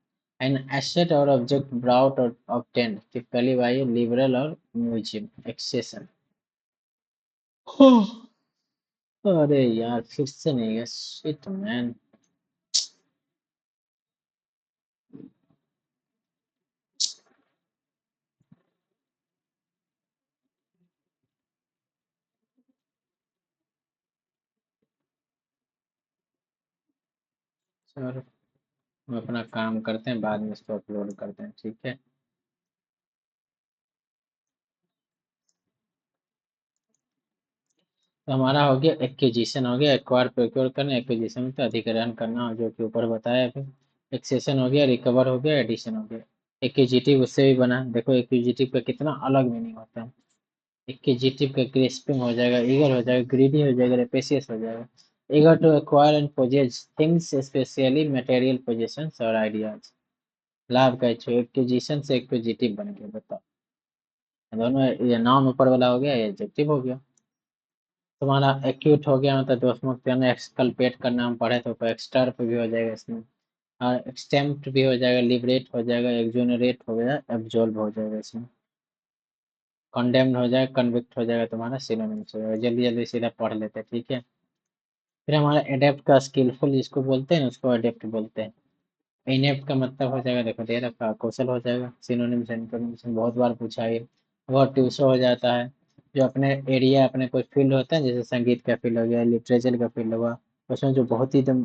एन एसेट और ऑब्जेक्ट ब्राउट और ऑब्टेन्ड, टिपिकली बाय लिबरल और म्यूजियम एक्सेशन। अरे यार, फिर से नहीं है, शिट मैन। सर, हम अपना काम करते हैं, बाद में इसको अपलोड करते हैं, ठीक है। तो हमारा हो गया एक्विजिशन, हो गया एक्वायर, प्रोक्योर करना, एक्विजिशन में तो अधिग्रहण करना, जो कि ऊपर बताया फिर। एक्सेशन हो गया, रिकवर हो गया, एडिशन हो गया। एक्विजिटिव उससे भी बना, देखो एक्विजिटिव का कितना अलग मीनिंग होता है। एक्विजिटिव का ग्रेस्पिंग हो जाएगा, ईगर हो जाएगा, ग्रीडी हो जाएगा, रेपेशियस हो जाएगा। Eager to acquire and possess things, specially material possessions और आइडियाज। लाभ का एक्विजिशन से एक्विजिटिव बन गया, बताओ। दोनों, ये नाउन ऊपर वाला हो गया, ये एडजेक्टिव हो गया। तुम्हारा एक्यूट हो गया, मतलब दोष मुक्त करना, एक्सकल्पेट करना, हम पढ़े तो एक्सटर्प भी हो जाएगा इसमें, और एक्सटेम्प्ट भी हो जाएगा, लिबरेट हो जाएगा, एक्सोनरेट हो गया, एब्जॉल्व हो जाएगा इसमें। कंडेम्ड हो जाएगा, कन्विक्ट हो जाएगा, तुम्हारा सिनोनिम्स हो जाएगा। जल्दी जल्दी सीधा पढ़ लेते हैं, ठीक है। फिर हमारा एडेप्ट का स्किलफुल जिसको बोलते हैं ना, उसको एडेप्ट बोलते हैं। इनेप्ट का मतलब हो जाएगा, देखो दे रखा, कौशल हो जाएगा, सिनोनिम्स एंटोनिम्स बहुत बार पूछा है। वर्टुसो हो जाता है, जो अपने एरिया, अपने कोई फील्ड होता है, जैसे संगीत का फील्ड हो गया, लिटरेचर का फील्ड हुआ, उसमें जो बहुत ही एकदम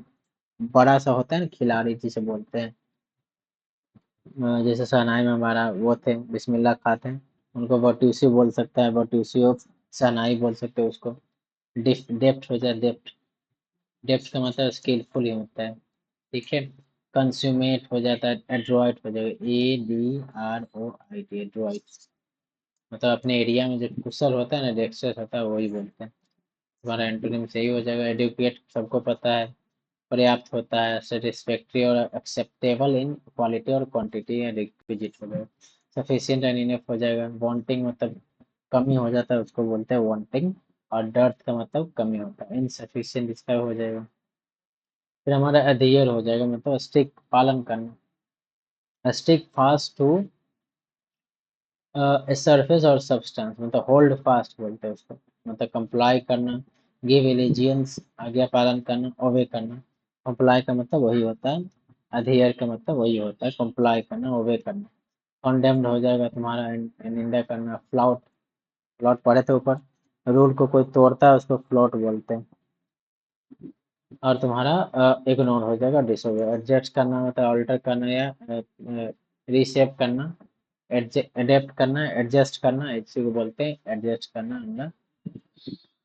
बड़ा सा होता है ना, खिलाड़ी जिसे बोलते हैं। जैसे शहनाई में हमारा वो थे, बिस्मिल्लाह खां थे, उनको वर्टुसी बोल सकता है, वर्टुसी ऑफ शहनाई बोल सकते हैं उसको। डेप्थ हो जाए, डेप्थ। डेप्थ का मतलब स्किलफुल ही होता है, ठीक है। कंज्यूमेट हो जाता है, एड्रॉइट हो जाएगा, ADROIT, एड्रॉइट। मतलब अपने एरिया में जो कुशल होता है ना, डेक्स्टर्स होता है, वही बोलते हैं। तुम्हारा एंटोनिम सही हो जाएगा। एडुकेट सबको पता है, पर्याप्त होता है, सेटिस्फैक्ट्री और एक्सेप्टेबल इन क्वालिटी और क्वांटिटी, या रिक्विजिट हो जाएगा। सफिशिएंट एंड इनफ हो जाएगा। वांटिंग मतलब कमी हो जाता है, उसको बोलते हैं वांटिंग। और डर्थ का मतलब कमी होता है, इनसफिशिएंट इसका हो जाएगा। फिर हमारा अधेयर हो जाएगा, मतलब स्टिक पालन करना, स्टिक फास्ट टू सरफेस और सब्सटेंस, मतलब होल्ड फास्ट बोलते हैं उसको, मतलब कंप्लाई करना, गिव एलिजियंस आज्ञा पालन करना, ओबे करना। कंप्लाई का मतलब वही होता है, अधेयर का मतलब वही होता है, कंप्लाई करना, ओबे करना। कॉन्डेम्ड हो जाएगा तुम्हारा निंदा करना, फ्लाउट, फ्लॉट पढ़े थे ऊपर, रूल को कोई तोड़ता है उसको फ्लॉट बोलते हैं। और तुम्हारा इग्नोर हो जाएगा, डिसोबे। एडजस्ट करना होता है अल्टर करना या रीशेप करना, एडेप्ट करना, एडजस्ट करना, इसी को बोलते हैं एडजस्ट करना हमने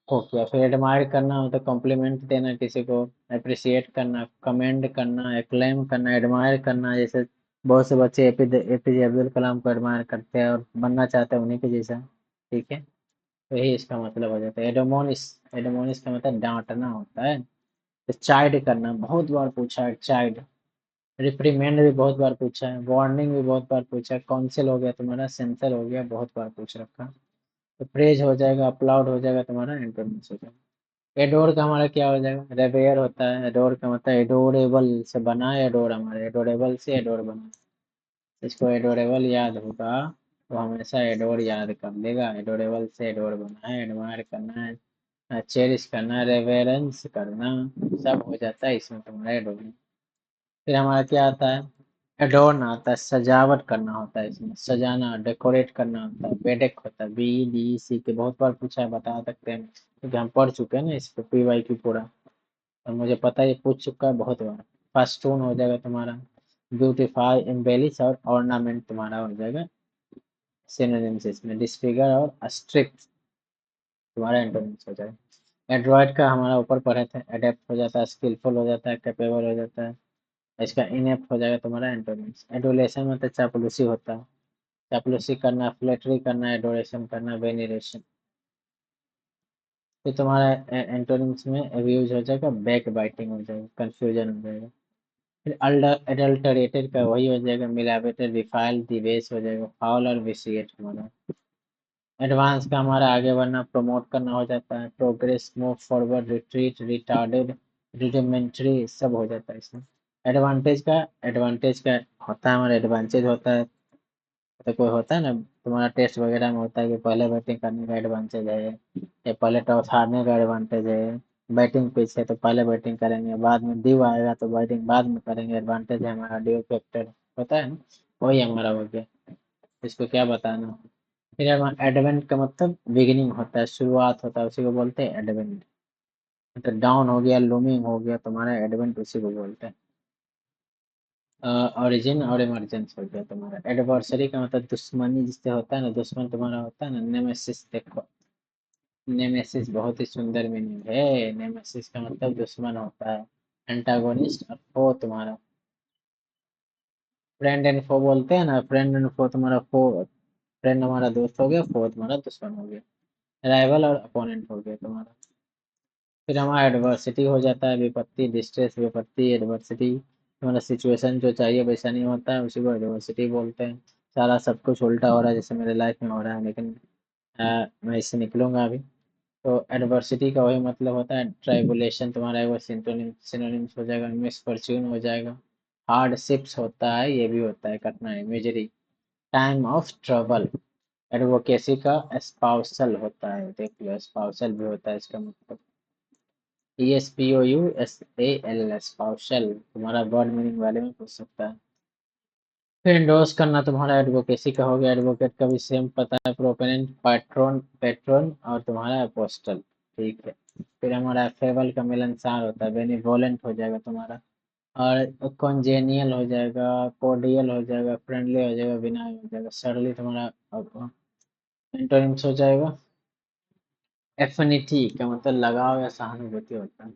हो गया। फिर एडमायर करना मतलब कॉम्प्लीमेंट देना किसी को, अप्रिशिएट करना, कमेंड करना, एक्लेम करना, एडमायर करना। जैसे बहुत से बच्चे एपीजे अब्दुल कलाम को एडमायर करते हैं और बनना चाहते हैं उन्हीं के जैसा, ठीक है। तो यही इसका मतलब हो जाता है। एडोमोनिस, एडोमोनिस का मतलब डांटना होता है। तो चाइड करना बहुत बार पूछा है, चाइड। रिप्रीमेंड भी बहुत बार पूछा है, वार्निंग भी बहुत बार पूछा है, काउंसिल हो गया तुम्हारा, सेंसर हो गया, बहुत बार पूछ रखा। तो प्रेज हो जाएगा, अपलाउड हो जाएगा तुम्हारा, एंटोनिम्स हो जाएगा। एडोर का हमारा क्या हो जाएगा, रेवेयर होता है। एडोर का मतलब एडोरेबल से बना है, एडोर हमारे एडोरेबल से एडोर बना। इसको एडोरेबल याद होगा तो हमेशा एडोर याद कर लेगा। एडोरेबल से एडोर बना है, एडमायर करना है, चेरिश करना, रेवेरेंस करना, सब हो जाता है इसमें तुम्हारा एडोर। फिर हमारा क्या आता है, एडोर्न आता है, सजावट करना होता है इसमें, सजाना, डेकोरेट करना होता है। बेडेक होता है, BDC के बहुत बार पूछा है, बता सकते हैं क्योंकि हम पढ़ चुके हैं ना इसको, PY की पूरा, तो मुझे पता है ये पूछ चुका है बहुत बार। फेस्टून हो जाएगा तुम्हारा, ब्यूटीफाई, एम्बेलिश और ऑर्नामेंट तुम्हारा हो जाएगा सिनोनिम्स इसमें। डिसफिगर और स्ट्रिक्ट तुम्हारा एंटोनिम्स हो जाएगा। एड्रॉयड का हमारा ऊपर पढ़े थे, एडेप्ट हो जाता है, स्किलफुल हो जाता है, कैपेबल हो जाता है। इसका इनेप्ट हो जाएगा तुम्हारा एंटोनिम्स। एडोलेशन मतलब चापलूसी होता है, चापलूसी करना, फ्लेटरी करना, एडोरेशन करना, वेनिरेशन। फिर तुम्हारा एंटोनिम्स में अब्यूज हो जाएगा, बैक बाइटिंग हो जाएगा, कंफ्यूजन हो जाएगा। फिर अडल्टरेटेड का वही हो जाएगा, मिलावेटेड, रिफाइल, दिवेश हो जाएगा, फाउल और विशिएट हमारा। एडवांस का हमारा आगे बढ़ना, प्रमोट करना हो जाता है, progress, move forward, retreat, retarded, rudimentary, सब हो जाता है इसमें। एडवांटेज का होता है हमारा, एडवांटेज होता है तो कोई होता है ना तुम्हारा टेस्ट वगैरह में होता है कि पहले बैटिंग करने का एडवांटेज है, या पहले टॉस हारने का एडवांटेज है। बैटिंग पिच है तो पहले बैटिंग करेंगे, बाद में ड्यू आएगा तो बैटिंग बाद में करेंगे, एडवांटेज है हमारा, ड्यू फैक्टर होता है ना, वही हमारा हो गया। इसको क्या बताना। फिर हमारा एडवेंट का मतलब बिगिनिंग होता है, शुरुआत होता है, उसी को बोलते हैं एडवेंट। मतलब डाउन हो गया, लूमिंग हो गया, तुम्हारा एडवेंट उसी को बोलते हैं। ओरिजिन और इमरजेंस हो गया तुम्हारा। एडवर्सरी का मतलब दुश्मनी जिससे होता है ना, दुश्मन तुम्हारा होता है ना, नेमेसिस। देखो नेमेसिस बहुत ही सुंदर मीनिंग है, नेमेसिस का मतलब दुश्मन होता है, एंटागोनिस्ट और फो तुम्हारा। फ्रेंड एंड फो बोलते हैं ना, फ्रेंड एंड फो तुम्हारा, फो फ्रेंड हमारा दोस्त हो गया, फो तुम्हारा दुश्मन हो गया। राइवल और अपोनेंट हो गया तुम्हारा। फिर हमारा एडवर्सिटी हो जाता है, विपत्ति, डिस्ट्रेस, विपत्ति, एडवर्सिटी। हमारा सिचुएशन जो चाहिए वैसा नहीं होता है, उसी को एडवर्सिटी बोलते हैं। सारा सब कुछ उल्टा हो रहा है जैसे मेरे लाइफ में हो रहा है, लेकिन मैं इससे निकलूंगा अभी। तो एडवर्सिटी का वही मतलब होता है, ट्राइबुलेशन तुम्हारा एक सिनोनिम्स हो जाएगा, मिसफॉर्च्यून हो जाएगा, हार्डशिप्स होता है, ये भी होता है कठिनाई, misery, time of trouble. Advocacy का स्पाउसल होता है, देख लो स्पाउसल भी होता है इसका मतलब, ESPOUSAL, स्पाउसल तुम्हारा वर्ड मीनिंग वाले में पूछ सकता है। फिर इंडोर्स करना तुम्हारा एडवोकेसी का हो गया, एडवोकेट का भी सेम पता है, प्रोपेनेंट, पैट्रोन, पेट्रोन और तुम्हारा अपोस्टल, ठीक है। फिर हमारा फेबल का मिलनसार होता है, बेनिवोलेंट हो जाएगा तुम्हारा, और कॉन्जेनियल हो जाएगा, कोर्डियल हो जाएगा, फ्रेंडली हो जाएगा, विनाय हो जाएगा, सरली तुम्हारा एंटोनिम्स हो जाएगा। एफिनिटी का मतलब लगाव या सहानुभूति होता है।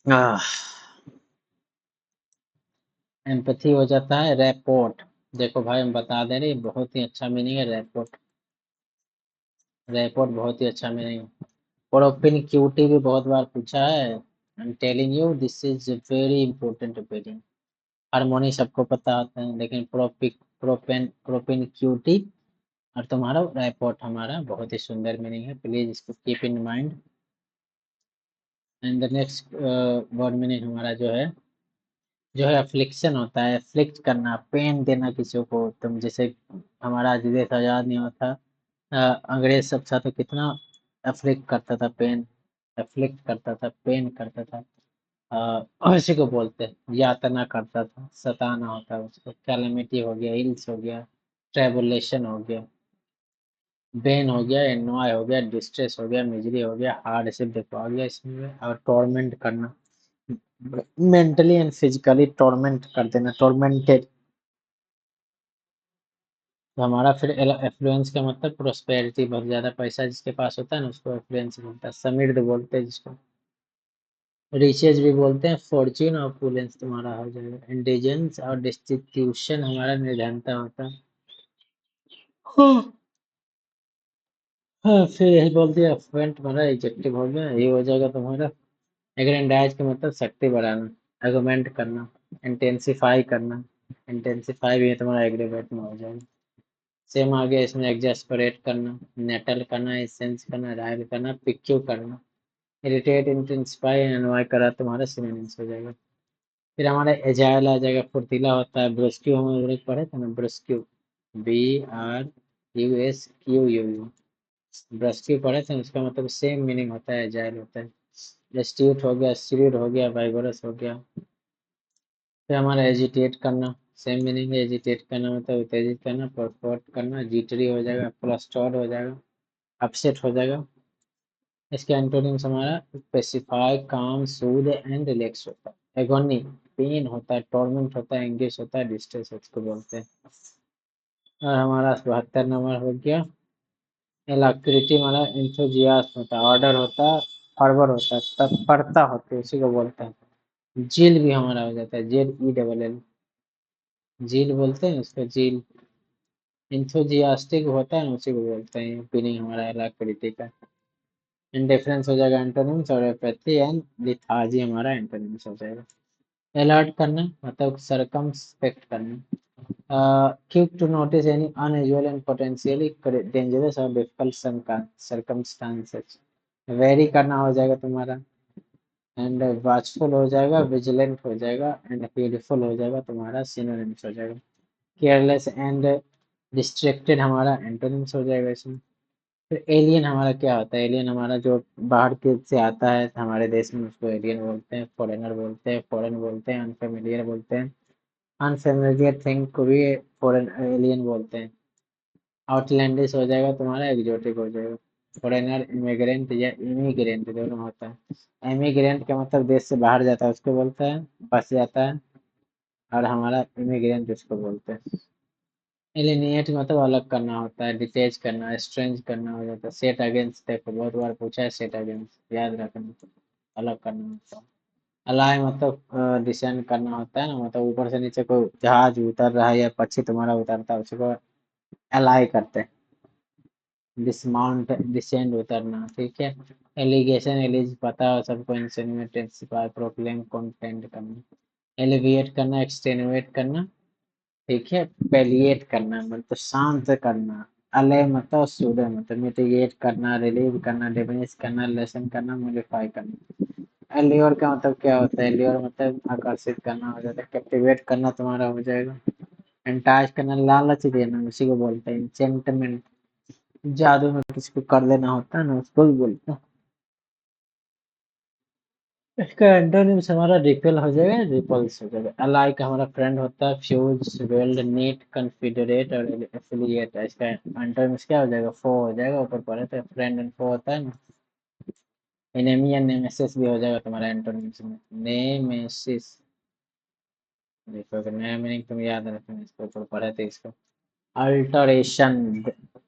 आह, एम्पैथी हो जाता है, रैपोर्ट। देखो भाई हम बता दे रहे बहुत ही अच्छा मीनिंग है रैपोर्ट, रैपोर्ट बहुत ही अच्छा मीनिंग। प्रोपिनक्यूटी भी बहुत बार पूछा है, I am telling you this is very important reading. Harmony सबको पता होता है, लेकिन प्रोपिनक्यूटी, और तुम्हारा रिपोर्ट हमारा बहुत ही सुंदर मीनिंग है, प्लीज इसको keep in mind. And the next word meaning हमारा जो है अफ्लिक्शन होता है, अफ्लिक्ट करना, पेन देना किसी को। तुम जैसे हमारा आज देश आजाद नहीं होता, अंग्रेज सब था तो कितना अफ्लिक्ट करता था, पेन अफ्लिक्ट करता था, पेन करता था, उसी को बोलते हैं यातना करता था, सताना होता है उसको। कैलेमिटी हो गया, इल्स हो गया, ट्रेबुलेशन हो गया, बेन हो गया, एनॉय हो गया, डिस्ट्रेस हो गया, मिजरी हो गया, हार्डशिप देखो आ गया इसमें, और टॉर्मेंट करना, मेंटली एंड फिजिकली टॉर्मेंट कर देना, टॉर्मेंटेड। तो हमारा फिर एफ्लुएंस का मतलब प्रोस्पेरिटी, बहुत ज्यादा पैसा जिसके पास होता है ना उसको एफ्लुएंस बोलता है, समृद्ध बोलते हैं जिसको। रिचेज भी बोलते हैं, फॉर्च्यून और ऑपुलेंस तुम्हारा हो जाएगा। इंडिजेंस और डिस्टिट्यूशन हमारा निर्धनता होता है। हाँ, हाँ, फिर यही बोल दिया, फ्रंट हमारा एडजेक्टिव हो गया, ये हो जाएगा तुम्हारा। एग्रेंडाइज का मतलब शक्ति बढ़ाना, आर्गुमेंट करना, इंटेंसिफाई करना, इंटेंसिफाई भी तुम्हारा एग्रीवेट में हो जाएगा। सेम आ गया इसमें, एग्जैस्परेट करना, नेटल करना, एसेंस करना, रायल करना, पिक्यू करना, इरिटेट, इंटेंसिफाई, एनवाई करा तुम्हारा सिनोनिम्स हो जाएगा। फिर हमारा एजाइल आ जाएगा, फुर्तीला होता है, ब्रस्क्यू हम लोग पढ़े थे ना, ब्रस्क्यू, BRUSQU, ब्रस्क्यू पढ़े थे, उसका मतलब सेम मीनिंग होता है, एजाइल होता है। रेस्ट्यूट हो गया, स्टीर्ड हो गया, वाइगोरस हो गया। फिर हमारा एजिटेट करना, सेम मीनिंग है, एजिटेट करना मतलब उत्तेजित करना, परफॉर्ट करना, जीटरी हो जाएगा, फ्लस्टर्ड हो जाएगा, अपसेट हो जाएगा। इसके एंटोनिम्स हमारा स्पेसिफाई, काम, सूद एंड रिलैक्स होता है। एगोनी पेन होता है, टॉर्मेंट होता है, एंगेज होता है, डिस्ट्रेस उसको बोलते हैं। और हमारा 72 नंबर हो गया, एलाक्रिटी हमारा इंथुजियास्म होता है, ऑर्डर होता है, फर्वर होता है, तत्परता होती है, उसी को बोलते हैं। जील भी हमारा हो जाता है, JELL, जील बोलते हैं उसको, जील। इंथुजियास्टिक होता है ना, उसी को बोलते हैं, मीनिंग हमारा एलाक्रिटी का। इंडिफरेंस हो जाएगा एंटोनिम्स, और एपैथी एंड लिथार्जी हमारा एंटोनिम्स हो जाएगा। अलर्ट करना मतलब सरकमस्पेक्ट करना, quick to notice any unusual and potentially dangerous or difficult circumstances। Very करना हो जाएगा तुम्हारा, एंड वॉचफुल हो जाएगा, विजिलेंट हो जाएगा, एंड हेडफुल हो जाएगा तुम्हारा, सिनोनिम्स हो जाएगा। केयरलेस एंड डिस्ट्रैक्टेड हमारा एंटोनिम्स हो जाएगा इसमें। फिर एलियन हमारा क्या होता है, एलियन हमारा जो बाहर के से आता है हमारे देश में उसको एलियन बोलते हैं, फॉरेनर बोलते हैं, फॉरेन बोलते हैं, अनफेमिलियर बोलते हैं, अनफेमिलियर थिंग को भी फॉरेन एलियन बोलते हैं। आउटलैंडिश हो जाएगा तुम्हारा, एग्जोटिक हो जाएगा। फॉरेनर, इमिग्रेंट या इमिग्रेंट दोनों होता है। इमिग्रेंट का मतलब देश से बाहर जाता है उसको बोलता है, बस जाता है, और हमारा इमिग्रेंट उसको बोलते हैं। एलिनिएट मतलब अलग करना होता है, डिटेच करना, स्ट्रेंज करना हो जाता है। सेट अगेंस्ट देखो बहुत बार पूछा है, सेट अगेंस्ट याद रखना, अलग करना होता है। अलाइ मतलब डिसेंड करना होता है ना, मतलब ऊपर से नीचे कोई जहाज उतर रहा है या पक्षी तुम्हारा उतरता है उसको अलाई करते हैं। डिसमाउंट, डिसेंड उतरना, ठीक है। एलिगेशन, एलिज पता है सबको, इंसिनुएट, इंसिपाई, प्रोक्लेम, कॉन्टेंट करना। एलिविएट करना, एक्सटेनुएट करना, ठीक है। पैलिएट करना मतलब शांत करना। अलय मतलब सूदे मतलब मिटिगेट करना, रिलीव करना, डिमिनिश करना, लेसन करना, मॉडिफाई करना। एल्योर का मतलब क्या होता है, एल्योर मतलब आकर्षित करना हो जाता है, कैप्टिवेट करना तुम्हारा हो जाएगा। एंटाइज करना, लालच देना, उसी को बोलते हैं। एंचेंटमेंट, जादू में किसी को कर देना होता है ना, उसको भी बोलते हैं। इसका एंटोनिम्स हमारा रिपेल हो जाएगा, रिपल्स हो जाएगा। अलाई का हमारा फ्रेंड होता है, फ्यूज, वेल्ड, नीट, कन्फिडरेट और एफिलिएट। इसका एंटोनिम्स क्या हो जाएगा, फो हो जाएगा, ऊपर पढ़े तो फ्रेंड एंड फो होता है ना। एनेमी या नेमेसिस भी हो जाएगा तुम्हारा एंटोनिम्स में, नेमेसिस। देखो अगर नया मीनिंग तुम याद रखना, इसको ऊपर पढ़े थे इसको। अल्टरेशन,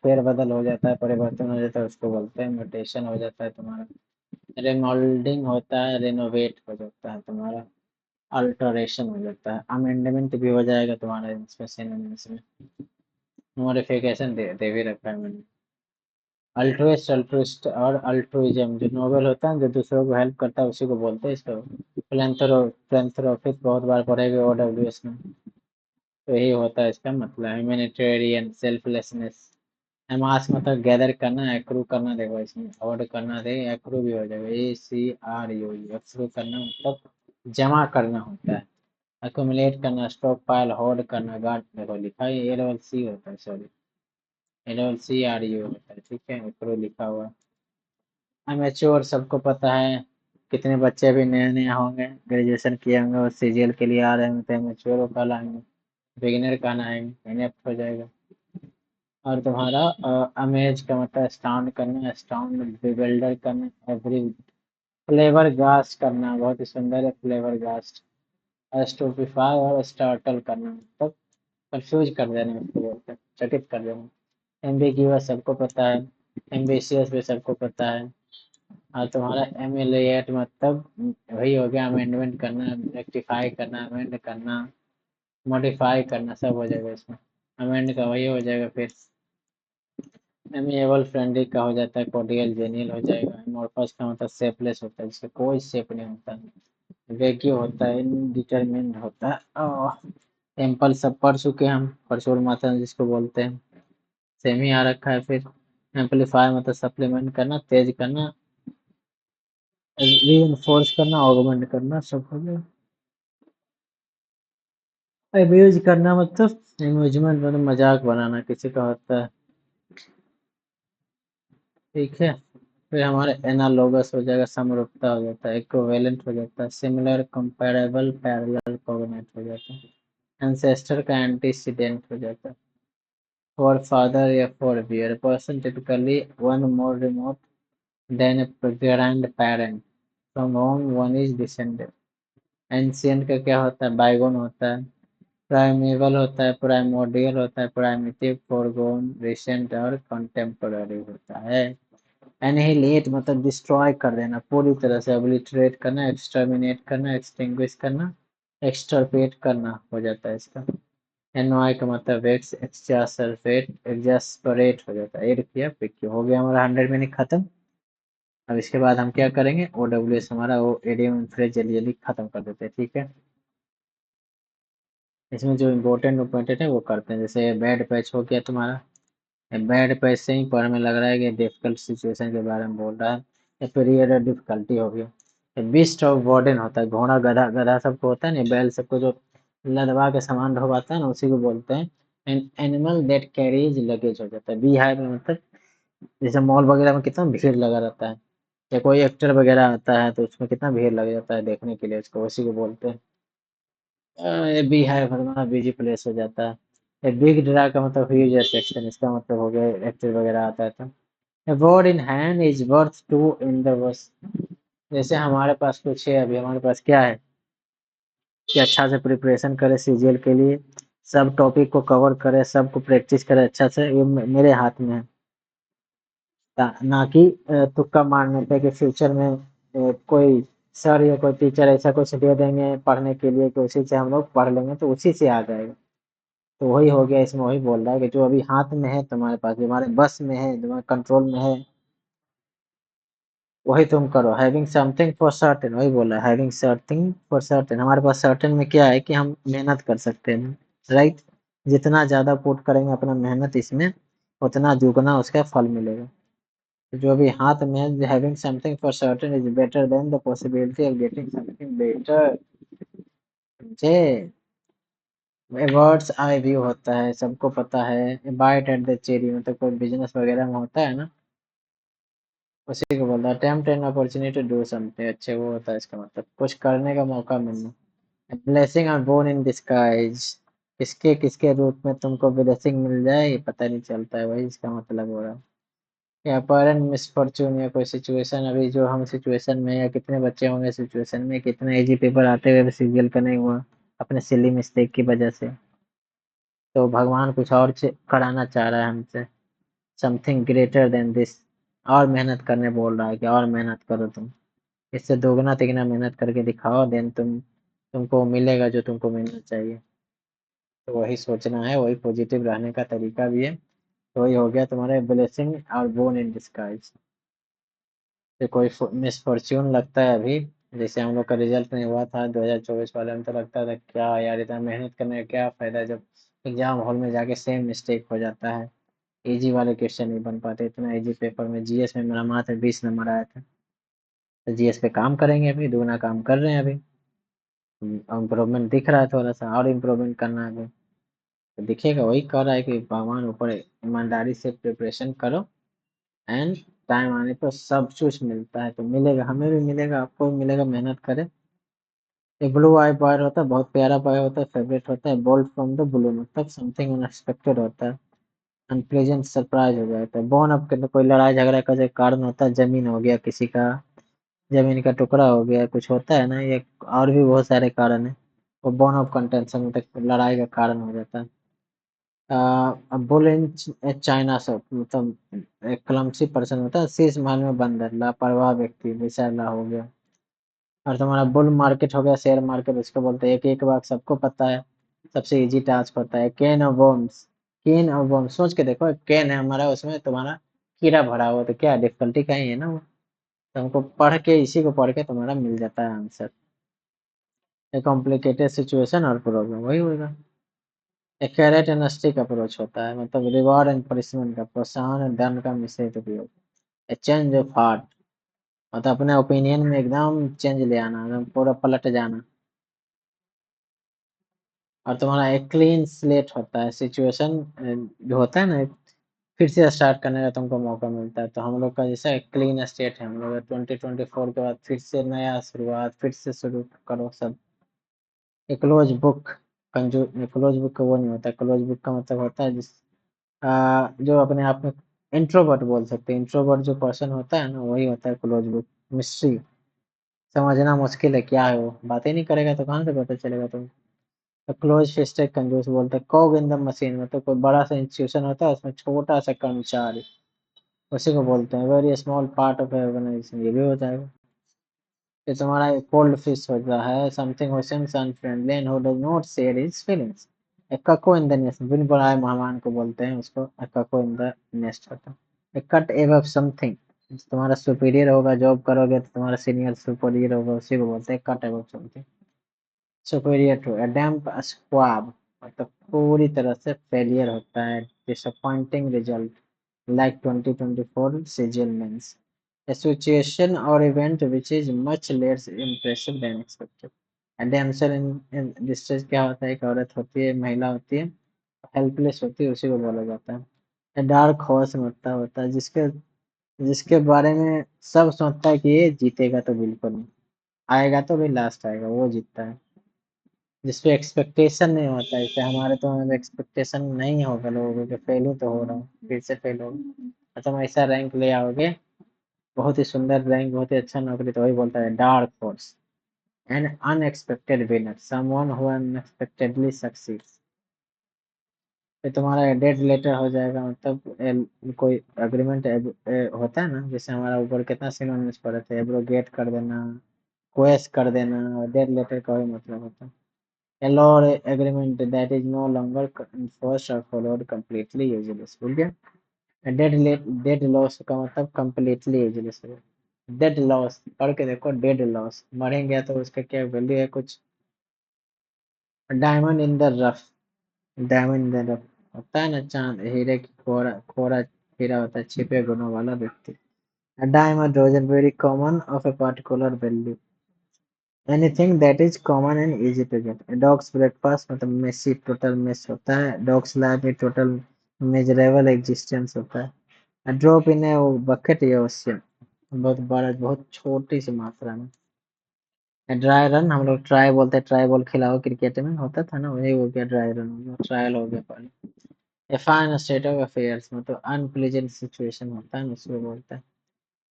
फेरबदल हो जाता है, परिवर्तन हो जाता है, उसको बोलते हैं। म्यूटेशन हो जाता है तुम्हारा। रिमोल्डिंग होता है, रिनोवेट हो जाता है तुम्हारा। अल्टरेशन हो जाता है। अमेंडमेंट भी हो जाएगा तुम्हारा इसमें, सिनोनिम्स में। मॉडिफिकेशन दे भी रखा है मैंने। अल्ट्रुइस्ट, अल्ट्रुइस्ट और अल्ट्रुइज्म, जो नोबल होता है जो दूसरों को हेल्प करता है उसी को बोलते हैं इसको। फिलैंथरोपिस्ट बहुत बार पढ़ेंगे, OWS में। तो यही होता है इसका मतलब, ह्यूमैनिटेरियन सेल्फलेसनेस। एमास मतलब गैदर करना, एक्रू करना, देखो इसमें ऑर्डर करना थे, एक्रू भी हो जाएगा, ACRU, एक्रू करना मतलब जमा करना होता है, अक्यूमुलेट करना, स्टॉक पाइल, होल्ड करना, गार्ड, देखो लिखा है LLC होता है, सॉरी LLCRU होता है, ठीक है, एक्रू लिखा हुआ। अमेच्योर सबको पता है, कितने बच्चे भी नया नया होंगे, ग्रेजुएशन किए होंगे और CGL के लिए आ रहे होंगे तो अमेच्योर कहलाएंगे, बिगिनर कहना है, इनेप्ट हो जाएगा। और तुम्हारा अमेज का मतलब स्टाउंड करना, स्टाउंड बिल्डर करना, एवरी फ्लेवर गास्ट करना, बहुत ही सुंदर है फ्लेवर गास्ट। स्टूपिफाई और स्टार्टल करना मतलब कंफ्यूज कर देना, उसको बोलते हैं चकित कर देना। एम्बिग्यूअस सबको पता है, एम्बिशियस भी सबको पता है। और तुम्हारा एमिलिएट मतलब वही हो गया, अमेंडमेंट करना, रेक्टिफाई करना, अमेंड करना, मॉडिफाई करना, सब हो जाएगा इसमें। अमेंड का वही हो जाएगा फिर। एमिएबल फ्रेंडली का हो जाता है, कोर्डियल जेनियल हो जाएगा। एमोर्फस का मतलब शेपलेस होता है, जिसका कोई शेप नहीं होता। वेक्यू होता है, इनडिटरमिनेट होता है। टेम्पल सब पढ़ चुके हैं हम, परशुर माता जिसको बोलते हैं, सेम ही आ रखा है फिर। एम्पलीफाई मतलब सप्लीमेंट करना, तेज करना, रीइंफोर्स करना, ऑगमेंट करना, सब हो गया। अम्यूज करना मतलब एम्यूजमेंट मतलब मजाक बनाना किसी का होता है, ठीक है। फिर हमारे एनालोगस हो जाएगा, समरूपता हो जाता है, इक्विवेलेंट हो जाता है, सिमिलर, कंपैरेबल, पैरेलल, कोऑर्डिनेट हो जाता है। एंसेस्टर का एंटीसीडेंट हो जाता है। फॉर फादर या for bear person typically one more remote than a grand parent from home one is descended. Ancient का क्या होता है, बाइगोन होता है। प्राइमेवल होता है, प्राइमोर्डियल होता है, प्राइमिटिव, फोरगोन, रिसेंट और कंटेम्पोररी होता है। एनहिलेट मतलब डिस्ट्रॉय कर देना, पूरी तरह से ओब्लिटरेट करना, एक्सटर्मिनेट करना, एक्सटिंग्विश करना, एक्सटर्पेट करना हो जाता है इसका। एनवाई का मतलब एक्स एक्सजासरफेट, एग्जास्परेट हो जाता है। एड किया पिक हो गया हमारा 100 मिनट खत्म। अब इसके बाद हम क्या करेंगे, OWS हमारा वो एडियम फ्रेज जल्दी जल्दी खत्म कर देते हैं, ठीक है। इसमें जो इम्पोर्टेंट इम्पोर्टेंट है वो करते हैं, जैसे बैड पैच हो गया तुम्हारा। बैड पैच से ही पर हमें लग रहा है कि डिफिकल्ट सिचुएशन के बारे में बोल रहा है, या पीरियड ऑफ डिफिकल्टी हो गया। बीस्ट ऑफ बर्डन होता है, घोड़ा गधा, गधा सबको होता है ना, बैल सबको जो लदवा के सामान ढोवाता है ना, उसी को बोलते हैं। And animal that carries luggage हो जाता है। बी हाइव में मतलब जैसे मॉल वगैरह में कितना भीड़ लगा रहता है, या कोई एक्टर वगैरह आता है तो उसमें कितना भीड़ लग जाता है देखने के लिए, उसको उसी को बोलते हैं। ये बी हाइव मतलब बिजी प्लेस हो जाता है। बिग ड्रा का मतलब ह्यूज अट्रैक्शन, इसका मतलब हो गया एक्टर वगैरह आता है तो। A word in hand is worth two in the verse। जैसे हमारे पास कुछ है, अभी हमारे पास क्या है कि अच्छा से प्रिपरेशन करे CGL के लिए, सब टॉपिक को कवर करे, सबको प्रैक्टिस करे अच्छा से, ये मेरे हाथ में है। ना कि तुक्का मारने पे कि फ्यूचर में कोई सर या कोई टीचर ऐसा कुछ दे देंगे पढ़ने के लिए कि उसी से हम लोग पढ़ लेंगे तो उसी से आ जाएगा। तो वही हो गया इसमें, वही बोल रहा है कि जो अभी हाथ में है तुम्हारे पास, जो हमारे बस में है, तुम्हारे कंट्रोल में है, वही तुम करो। हैविंग समथिंग फॉर सर्टेन, वही बोला हैविंग समथिंग फॉर सर्टेन। हमारे पास सर्टेन में क्या है कि हम मेहनत कर सकते हैं, राइट। जितना ज्यादा पुट करेंगे अपना मेहनत इसमें, उतना दुगना उसका फल मिलेगा। तो जो अभी हाथ में है, having something for certain is better than the possibility of getting something better. समझे। वर्ड्स आई व्यू होता है, सबको पता है। बाइट एट द चेरी मतलब कोई बिजनेस वगैरह में होता है ना, उसी को बोलता है। Attempt an opportunity to do something, अच्छे वो होता है इसका मतलब कुछ करने का मौका मिलना। ब्लेसिंग और बोर्न इन डिस्गाइज, किसके किसके रूप में तुमको ब्लेसिंग मिल जाए ये पता नहीं चलता है, वही इसका मतलब हो रहा है। या अपरेंट मिसफॉर्चून, या कोई सिचुएशन, अभी जो हम सिचुएशन में, या कितने बच्चे होंगे सिचुएशन में, कितना इजी पेपर आते हुए सीरियल का नहीं हुआ अपने सिली मिस्टेक की वजह से, तो भगवान कुछ और कराना चाह रहा है हमसे, समथिंग ग्रेटर देन दिस। और मेहनत करने बोल रहा है कि और मेहनत करो तुम, इससे दोगुना तिगुना मेहनत करके दिखाओ, देन तुमको मिलेगा जो तुमको मिलना चाहिए। तो वही सोचना है, वही पॉजिटिव रहने का तरीका भी है। तो वही हो गया तुम्हारे ब्लेसिंग और बोन इन डिस्गाइज। तो कोई मिसफॉर्च्यून लगता है अभी, जैसे हम लोग का रिजल्ट नहीं हुआ था 2024 वाले में, तो लगता था क्या यार इतना मेहनत करने का क्या फायदा जब एग्जाम हॉल में जाके सेम मिस्टेक हो जाता है। इजी वाले क्वेश्चन नहीं बन पाते, इतना इजी पेपर में जीएस में मेरा मात्र 20 नंबर आया था। तो जीएस पे काम करेंगे, अभी दुगना काम कर रहे हैं अभी। इम्प्रूवमेंट दिख रहा है, थोड़ा सा और इम्प्रूवमेंट करना है अभी। तो दिखेगा, वही कह रहा है कि भगवान ऊपर ईमानदारी से प्रिपरेशन करो, एंड टाइम आने पर सब कुछ मिलता है, तो मिलेगा, हमें भी मिलेगा, आपको भी मिलेगा, मेहनत करें। एक ब्लू आई बॉय होता है, बहुत प्यारा बॉय होता है, फेवरेट होता है, बोल्ड फ्रॉम द ब्लू, मतलब समथिंग अनएक्सपेक्टेड होता है, अनप्लेजेंट सरप्राइज हो जाता है। बोर्न अप के कोई लड़ाई झगड़ा का जो कारण होता है, जमीन हो गया किसी का, जमीन का टुकड़ा हो गया, कुछ होता है ना, ये और भी बहुत सारे कारण है। वो बोर्न ऑफ कंटेंशन मतलब लड़ाई का कारण हो जाता है। बुल इन चाइना से मतलब एक क्लमसी पर्सन होता है, शीश महल में बंदर, लापरवाह व्यक्ति, विषैला हो गया। और तुम्हारा बुल मार्केट हो गया, शेयर मार्केट, उसको बोलते हैं एक एक बार सबको पता है, सबसे इजी टास्क होता है, केन और वर्म्स। केन और वर्म्स सोच के देखो, केन है हमारा, उसमें तुम्हारा कीड़ा भरा हुआ, तो क्या डिफिकल्टी का ही है ना वो। तो हमको पढ़ के, इसी को पढ़ के तुम्हारा मिल जाता है आंसर। ए कॉम्प्लिकेटेड सिचुएशन और प्रॉब्लम वही होगा। एक कैरेट एंड स्टिक अप्रोच होता है, मतलब रिवॉर्ड एंड पनिशमेंट का, प्रोत्साहन और दंड का मिश्रित उपयोग। ए चेंज ऑफ हार्ट, मतलब अपने ओपिनियन में एकदम चेंज ले आना, एकदम पूरा पलट जाना। और तुम्हारा एक क्लीन स्लेट होता है, सिचुएशन जो होता है ना, फिर से स्टार्ट करने का तुमको मौका मिलता है। तो हम लोग का जैसा क्लीन स्टेट है, हम लोग 2024 के बाद फिर से नया शुरुआत, फिर से शुरू करो सब। एक क्लोज बुक, कंजू क्लोज बुक का वो नहीं होता, क्लोज बुक का मतलब होता है जो अपने आप में इंट्रोवर्ट बोल सकते हैं, इंट्रोवर्ट जो पर्सन होता है ना, वही होता है क्लोज बुक। मिस्ट्री, समझना मुश्किल है क्या है वो, बातें नहीं करेगा तो कहाँ से पता चलेगा तुम। तो क्लोज फिस्टेड कंजूस बोलते हैं। कॉग इन द मशीन, मतलब कोई बड़ा सा इंस्टीट्यूशन होता है, उसमें छोटा सा कर्मचारी, उसी को बोलते हैं। Very small part of organisation, ये भी हो जाएगा। ये तुम्हारा कोल्ड फिश होता है, something who seems unfriendly and who does not share his feelings. A cuckoo in the nest, बिन बुलाए मेहमान को बोलते हैं उसको, ए कको इन द नेस्ट होता है। ए कट एव समथिंग, तुम्हारा सुपीरियर होगा, जॉब करोगे तो तुम्हारा सीनियर सुपीरियर होगा, उसी को बोलते हैं कट एव समथिंग। सुपीरियर टू ए डैम्प स्क्वाब, मतलब पूरी तरह से फेलियर होता है, disappointing result, like 2024 settlements, a situation or event which is much less impressive than expected. A damsel in distress क्या होता है, एक औरत होती है, महिला होती है, हेल्पलेस होती है, उसी को बोला जाता है। डार्क हॉर्स होता होता है जिसके जिसके बारे में सब सोचता है कि ये जीतेगा तो बिल्कुल नहीं, आएगा तो भी लास्ट आएगा, वो जीतता है। जिसपे एक्सपेक्टेशन नहीं होता है, जैसे हमारे तो एक्सपेक्टेशन नहीं होगा लोगों के, फेल ही तो हो रहा हूँ, फिर से फेल हो गया, तुम ऐसा रैंक ले आओगे, बहुत ही सुंदर रैंक, बहुत ही अच्छा नौकरी, तो वही बोलता है dark horse. N unexpected winner, someone who unexpectedly succeeds. फिर तुम्हारा डेड लेटर हो जाएगा, मतलब कोई अग्रीमेंट होता है ना, जैसे हमारा ऊपर कितना सिनोनिम्स पढ़े थे, एब्रोगेट कर देना, क्वेश कर देना, और डेड लेटर का वही मतलब होता है। A law agreement that is no longer enforced or followed, completely useless, भूल गया। डेड लॉस का मतलब completely useless है। डेड लॉस पढ़ के देखो, डेड लॉस, मरेंगे तो उसका क्या वैल्यू है कुछ। Diamond in the rough, diamond in the rough होता है ना, चांद हीरे की खोरा खोरा हीरा होता है, छिपे गुणों वाला व्यक्ति। A diamond is very common of a particular value, anything that is common and easy to get. Dog's breakfast मतलब मेसी, टोटल मेस होता है। डॉग्स लाइफ में टोटल मेजरेबल एग्जिस्टेंस होता है। ड्रॉप इन ए बकेट या ocean, बहुत बड़ा, बहुत छोटी सी मात्रा में। ड्राई रन, हम लोग ट्राई बोलते हैं, ट्राई बॉल खिलाओ, क्रिकेट में होता था ना, वही हो गया ड्राई रन, हो गया ट्रायल, हो गया पहले। A fine state of affairs, मतलब अनप्लेजेंट सिचुएशन होता है ना, उसको बोलते हैं।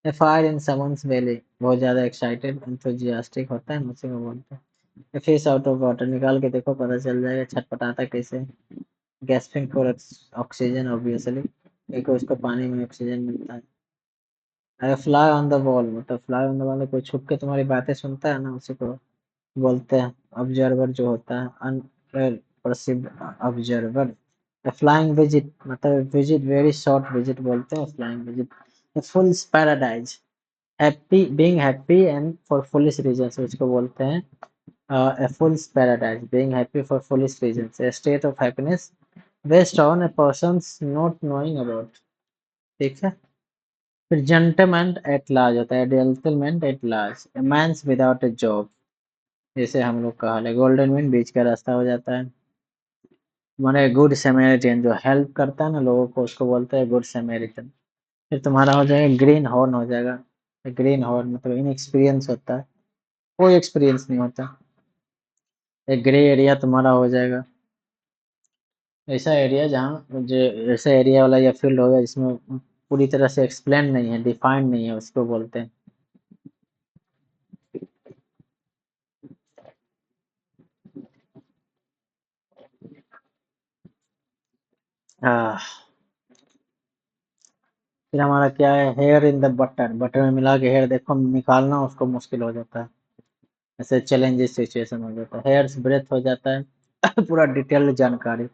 ए फायर इन समन्स बेली, बहुत ज्यादा एक्साइटेड एंथुजियास्टिक होता है ना, उसी को बोलते हैं। फिश आउट ऑफ वाटर, निकाल के देखो पता चल जाएगा छटपटाता कैसे। गैस्पिंग फॉर ऑक्सीजन ऑब्वियसली, एक उसको पानी में ऑक्सीजन मिलता है। अरे फ्लाई ऑन द वॉल, मतलब फ्लाई ऑन द वॉल, कोई छुप के तुम्हारी बातें सुनता है ना, उसी को बोलते हैं ऑब्जर्वर जो होता है, अनपर्सिव्ड ऑब्जर्वर। फ्लाइंग विजिट, मतलब विजिट, वेरी शॉर्ट विजिट बोलते हैं flying visit. Fool's paradise, happy, being happy and for foolish reasons उसको बोलते हैं a fool's paradise. Being happy for foolish reasons, a state of happiness based on a person's not knowing about. ठीक है। फिर gentleman at large होता है, gentleman at large, a man's without a job, जैसे हम लोग का हाल है। गोल्डन मीन बीच का रास्ता हो जाता है। हमारे गुड सैमरिटन जो हेल्प करता है ना लोगों को, उसको बोलते हैं गुड सैमरिटन। फिर तुम्हारा हो जाएगा ग्रीन हॉर्न हो जाएगा। ग्रीन हॉर्न मतलब इनएक्सपीरियंस होता है, कोई एक्सपीरियंस नहीं होता। एक ग्रे एरिया तुम्हारा हो जाएगा, ऐसा एरिया जहाँ जो ऐसा एरिया वाला या फील्ड होगा जिसमें पूरी तरह से एक्सप्लेन नहीं है, डिफाइंड नहीं है, उसको बोलते हैं। हाँ। फिर हमारा क्या है, here in the button, button में मिला के हेयर देखो निकालना उसको मुश्किल हो जाता है, ऐसे चैलेंजेस सिचुएशन हो जाता है। हेयर्स ब्रेथ हो जाता है पूरा डिटेल्ड जानकारी,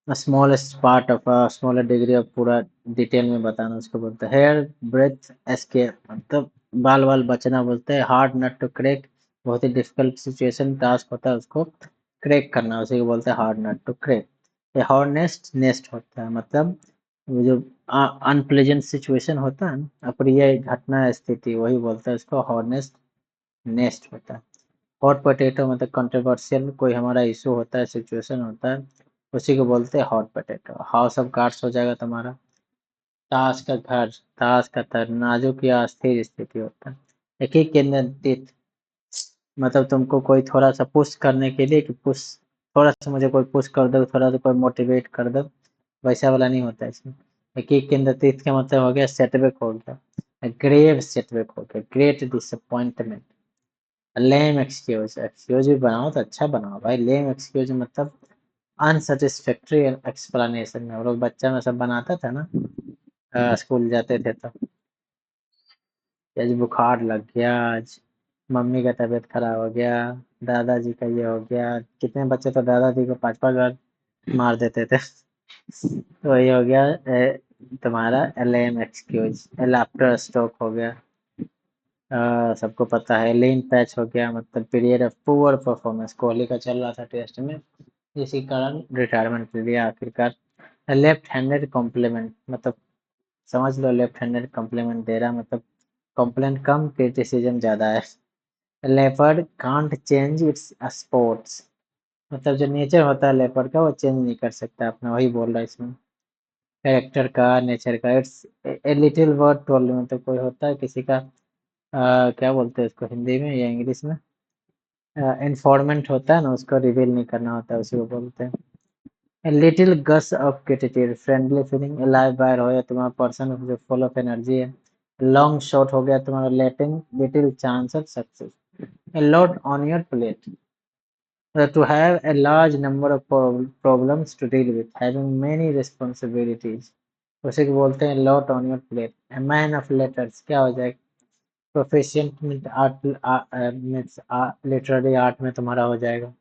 smallest part of smaller degree of पूरा डिटेल में बताना उसको बोलते हैं हेयर ब्रेथ एस्केप, मतलब बाल बाल बचना बोलते हैं। हार्ड नट टू क्रैक, बहुत ही डिफिकल्ट सिचुएशन टास्क होता है उसको क्रैक करना, उसी को बोलते हैं हार्ड नट टू क्रैक। ये हॉर्नेस्ट नेस्ट होता है, मतलब वो जो अनप्लेजेंट सिचुएशन होता है ना, अप्रिय घटना स्थिति, वही बोलते हैं उसको हॉर्नेस्ट नेस्ट होता है। हॉट पोटैटो मतलब कंट्रोवर्शियल कोई हमारा इशू होता है, सिचुएशन होता है, उसी को बोलते हैं hot potato. House of cards हो जाएगा तुम्हारा, ताश का घर, ताश का तर, नाजुक या अस्थिर स्थिति होता है। एक ही केंद्रित, मतलब तुमको कोई थोड़ा सा पुश करने के लिए कि पुश, थोड़ा सा मुझे कोई पुश कर दो, थोड़ा सा कोई मोटिवेट कर दो, वैसा वाला नहीं होता इसमें। एक ही केंद्रित का मतलब हो गया सेटबैक हो गया, ग्रेव सेटबैक हो गया, great disappointment. Lame excuse, excuse भी बनाओ तो अच्छा बनाओ भाई, लेम एक्सक्यूज मतलब अनसेटिस्फैक्ट्री एक्सप्लेनेशन। हम लोग बच्चा में सब बनाता था ना, स्कूल जाते थे तो, आज बुखार लग गया, आज मम्मी का तबीयत खराब हो गया, दादाजी का ये हो गया। कितने बच्चे तो दादाजी को 5 5 बार मार देते थे तो ये हो गया तुम्हारा एलेम एक्सक्यूज। एलाफ्टर स्ट्रोक हो गया, सबको पता है। लेन पैच हो गया, मतलब period of poor performance, Kohli का चल रहा था टेस्ट में, इसी कारण रिटायरमेंट ले लिया आखिरकार। लेफ्ट हैंडेड कॉम्प्लीमेंट, मतलब समझ लो लेफ्ट हैंडेड कॉम्प्लीमेंट दे रहा, मतलब कॉम्प्लेंट कम क्रिटिसिज्म ज्यादा है। Leopard can't change it's sports, मतलब जो नेचर होता है लेपर्ड का वो चेंज नहीं कर सकता अपना, वही बोल रहा है इसमें। कैरेक्टर का, नेचर का, it's a little word told, मतलब कोई होता है किसी का क्या बोलते हैं उसको हिंदी में या इंग्लिश में, इन्फॉर्मेंट होता है ना, उसको रिवील नहीं करना होता है, उसी को बोलते हैं। A little gush of gratitude, friendly feeling, live wire हो या तुम्हारा पर्सन जो फुल ऑफ एनर्जी है। लॉन्ग शॉट हो गया तुम्हारा letting little chance of success. A lot on your plate, to have a large number of problems to deal with, having many responsibilities, उसे को बोलते हैं lot on your plate। A man of letters क्या हो जाएगा, proficient means art, means literary art में तुम्हारा हो जाएगा।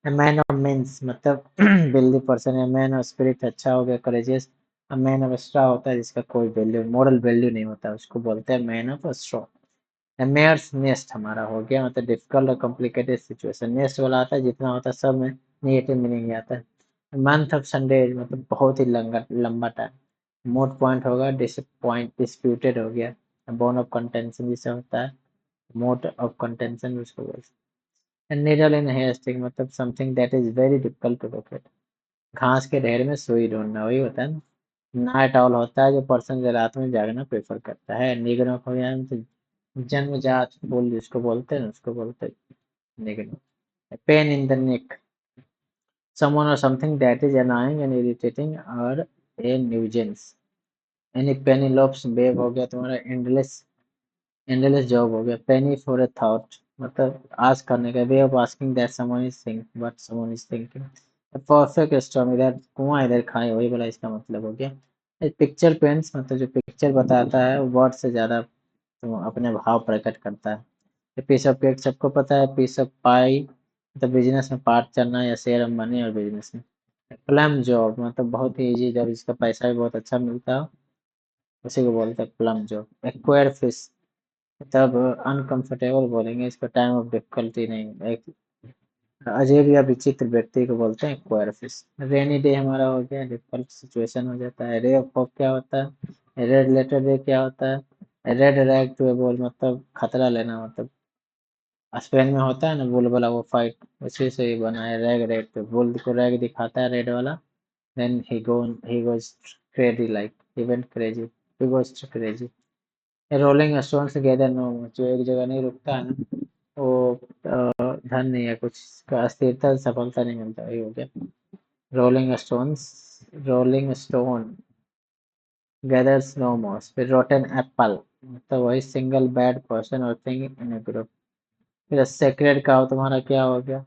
A man of means मतलब बिल्दी पर्सन है। मैन ऑफ स्पिरिट अच्छा हो गया, courageous. A man of straw होता है जिसका कोई वैल्यू, मॉरल वैल्यू नहीं होता, उसको बोलते हैं man of straw. Mare's nest हमारा हो गया, मतलब डिफिकल्ट और कॉम्प्लिकेटेड सिचुएशन। नेस्ट वाला आता है जितना होता है सब में नेगेटिव मीनिंग आता है। मंथ ऑफ संडे मतलब बहुत ही लंबा लंबा टाइम। मोड पॉइंट होगा, डिसपॉइंट डिस्प्यूटेड हो गया। बोन ऑफ कंटेंशन जिसे होता है, मोड ऑफ कंटेंशन उसको बोलते हैं। नीडल इन हेयर स्टिक मतलब something that is very difficult to locate, घास के ढेर में सुई ढूंढना, वही होता है ना। नाइट ऑल होता है जो पर्सन जो रात में जागना प्रेफर करता है। निग्रो हो गया तो जन्मजात बोल जिसको बोलते हैं ना, उसको बोलते हैं Negro. Pain in the neck, someone or something that is annoying and irritating or a nuisance। यानी पेनीलोप्स बेब हो गया तुम्हारा, एंडलेस एंडलेस जॉब हो गया। पेनी फॉर अ थॉट मतलब आज करने का, way of asking that someone is think but someone is thinking. Perfect storm, इधर कुआं इधर खाए, वही वाला इसका मतलब हो गया। पिक्चर पेंट्स मतलब जो पिक्चर बताता है वर्ड से ज्यादा तो अपने भाव प्रकट करता है। पीस ऑफ केक सबको पता है। पीस ऑफ पाई मतलब बिजनेस में पार्ट चलना या शेयर हम बने और बिजनेस में। प्लम जॉब मतलब बहुत ही इजी जॉब, जिसका पैसा भी बहुत अच्छा मिलता है। उसी को बोलते हैं प्लम जॉब। एक्वायर फिश, तब अनकंफर्टेबल बोलेंगे इसको, टाइम ऑफ डिफिकल्टी नहीं, एक अजीब या विचित्र व्यक्ति को बोलते हैं एक्वायर फिश। रेनी डे हमारा हो गया, डिफिकल्ट सिचुएशन हो जाता है। रे ऑफ होप क्या होता है, रेड लेटर डे क्या होता है, red rag to a bull मतलब खतरा लेना, मतलब स्पेन में होता है ना बुलबुला वो फाइट, उसी से ही बना है रैग रेड पे, बुल को रैग दिखाता है रेड वाला, then he goes crazy, like he went crazy, he goes crazy. Rolling stones gather no, जो एक जगह नहीं रुकता है ना, वो धन नहीं है कुछ का, अस्थिरता सफलता नहीं मिलता, वही हो गया rolling stones. Rolling stone gathers no moss. फिर रोटन एप्पल मतलब वही सिंगल बैड पर्सन और थिंग इन ए ग्रुप। फिर सेक्रेड काउ तुम्हारा क्या हो गया,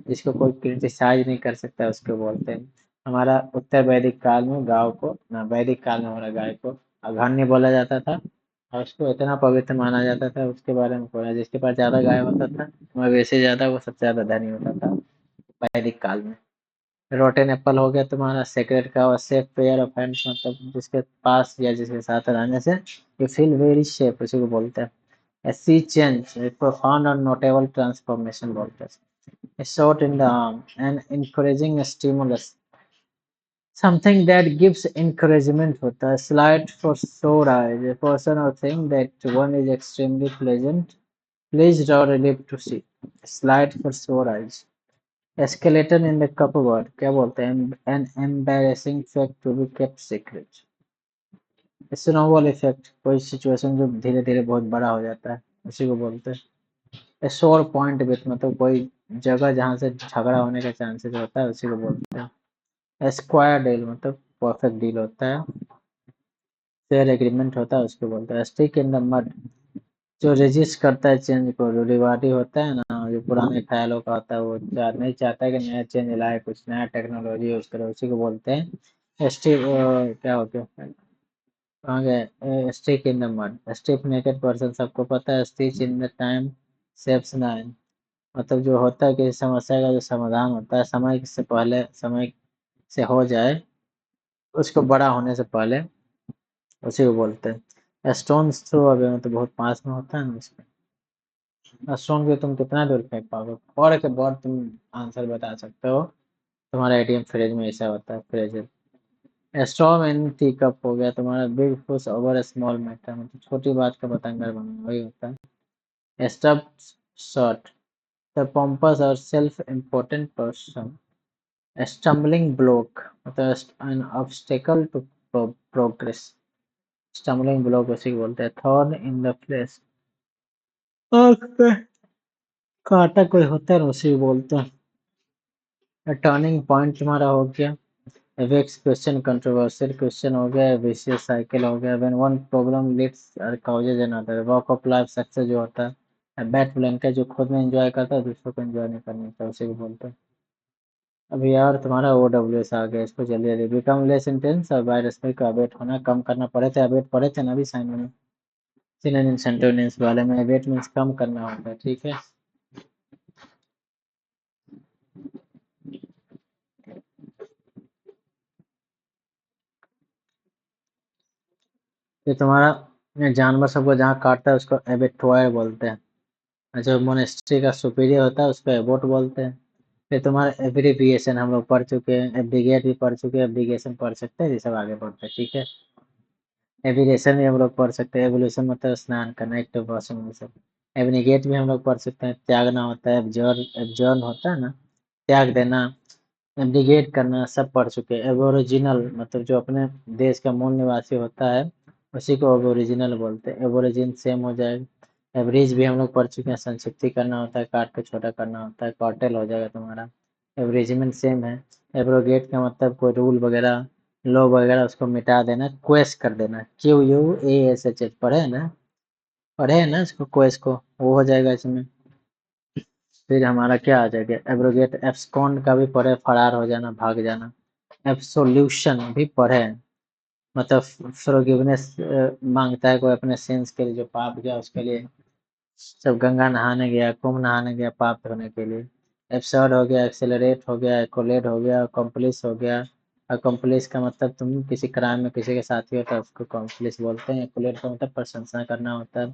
जिसको कोई क्रिटिसाइज नहीं कर सकता उसको बोलते हैं। हमारा उत्तर वैदिक काल में गांव को ना, वैदिक काल में हमारा गाय को अघन्य बोला जाता था, और उसको इतना पवित्र माना जाता था, उसके बारे में बोला जिसके पास ज्यादा गाय होता था मवेशी ज्यादा, वो सबसे ज्यादा धनी होता था वैदिक काल में। रोटेन एप्पल हो गया तुम्हारा सेक्रेट का, और सेफ पेयर ऑफ हैंड्स मतलब जिसके पास या जिसके साथ रहने से यू फील वेरी सेफ, उसी को बोलते हैं। A sea change, a profound and notable transformation बोलते हैं। A shot in the arm, an encouraging stimulus, something that gives encouragement होता है। Slight for sore eyes, a person or thing that one is extremely pleased or relieved to see। Slight for sore eyes। Skeleton in the cupboard क्या बोलते हैं, an embarrassing fact to be kept secret। Snowball effect, कोई situation जो धीरे धीरे बहुत बड़ा हो जाता है, उसी को बोलते हैं। शोर पॉइंट विथ मतलब कोई जगह जहाँ से झगड़ा होने का चांसेस होता है, उसी को बोलते हैं। स्क्वायर डील मतलब परफेक्ट डील होता है। फेयर एग्रीमेंट होता है, उसको बोलते हैं। स्टिक इन द मड, जो रेजिस्ट करता है चेंज को, रूढ़िवादी होता है ना, जो पुराने ख्यालों का होता है, वो नहीं चाहता है कि नया चेंज लाए, कुछ नया टेक्नोलॉजी यूज करे, उसी को बोलते हैं। स्टिक क्या हो गया, कहाँ गए, stick in the mud. Stiff naked person सबको पता है, stitch in the time saves nine, मतलब जो होता है किसी समस्या का जो समाधान होता है समय से पहले, समय से हो जाए, उसको बड़ा होने से पहले, उसी को बोलते हैं। स्टोन्स थ्रो अवे मतलब बहुत पास में होता है ना उसमें। स्टोन को तुम कितना दूर फेंक पाओगे, और के बाद तुम आंसर बता सकते हो। तुम्हारा एटीएम फ्रिज में ऐसा होता है, फ्रिज। स्टॉर्म इन टी कप हो गया तुम्हारा। Big fish over small matter मतलब छोटी बात का बतंगड़ बनना, वही होता है। स्टब शॉट, द पोम्पस और self important person. Stumbling block मतलब an obstacle to progress. Stumbling block उसी को बोलते हैं। थॉर्न इन द फ्लेश, आँख पे कांटा कोई होता है ना, उसी को बोलते हैं। टर्निंग पॉइंट तुम्हारा हो गया। वेक्स क्वेश्चन कंट्रोवर्शियल क्वेश्चन हो गया। विशियस साइकिल हो गया। व्हेन वन प्रॉब्लम लीड्स और causes another. Walk of life success जो होता है। बैट ब्लैंक जो खुद में एंजॉय करता है दूसरों को एंजॉय नहीं करने का, उसी को बोलते हैं। अभी यार तुम्हारा ओ डब्ल्यू एस आ गया, इसको जल्दी जल्दी। बिकम लेस इंटेंस और बाय रेस्पेक्ट का अबेट होना, कम करना। पढ़े थे अबेट, पढ़े थे ना अभी साइन में, सिनोनिम सेंटोनिम्स वाले में। अबेट मीन्स कम करना होता है, ठीक है। ये तुम्हारा जानवर सबको जहाँ काटता है उसको एबेटुआर बोलते हैं। जो मोनेस्ट्री का सुपीरियर होता है उसको एबोट बोलते हैं। फिर तुम्हारा एब्रिविएशन हम लोग पढ़ चुके हैं, एब्रिगेट भी पढ़ चुके हैं, एब्रिगेशन पढ़ सकते हैं, ये सब आगे पढ़ते हैं, ठीक है। एब्रिगेशन भी हम लोग पढ़ सकते हैं, एवोल्यूशन मतलब स्नान करना, एक्टोबॉशन में सब। एब्निगेट भी हम लोग पढ़ सकते हैं, त्यागना होता है। एब्जर्न होता है ना, त्याग देना। एब्डिगेट करना सब पढ़ चुके हैं। एबोरिजिनल मतलब जो अपने देश का मूल निवासी होता है, उसी को एबोरिजिनल बोलते हैं। एबोरिजिन सेम हो जाएगा। एवरेज भी हम लोग पढ़ चुके हैं, संक्षिप्ति करना होता है, काट के छोटा करना होता है, कॉर्टेल हो जाएगा तुम्हारा। एवरेजमेंट सेम है। एब्रोगेट का मतलब कोई रूल वगैरह, लॉ वगैरह उसको मिटा देना, क्वेश कर देना। QUASH पढ़े है ना, पढ़े है ना इसको, क्वेश को, वो हो जाएगा इसमें। फिर हमारा क्या आ जाएगा, एब्रोगेट। एब्सकॉन्ड का भी पढ़े, फरार हो जाना, भाग जाना। एब्सोल्यूशन भी पढ़े, मतलब फॉरगिवनेस मांगता है कोई अपने सिंस के लिए, जो पाप किया उसके लिए। सब गंगा नहाने गया, कुंभ नहाने गया पाप धोने के लिए। एब्सर्ड हो गया, एक्सेलरेट हो गया, एकोलेट हो गया, कॉम्प्लिस हो गया, अकम्प्लिश का मतलब तुम किसी क्राइम में किसी के साथी हो तो उसको अकम्प्लिश बोलते हैं। एक्युलेट का मतलब प्रशंसा करना होता है,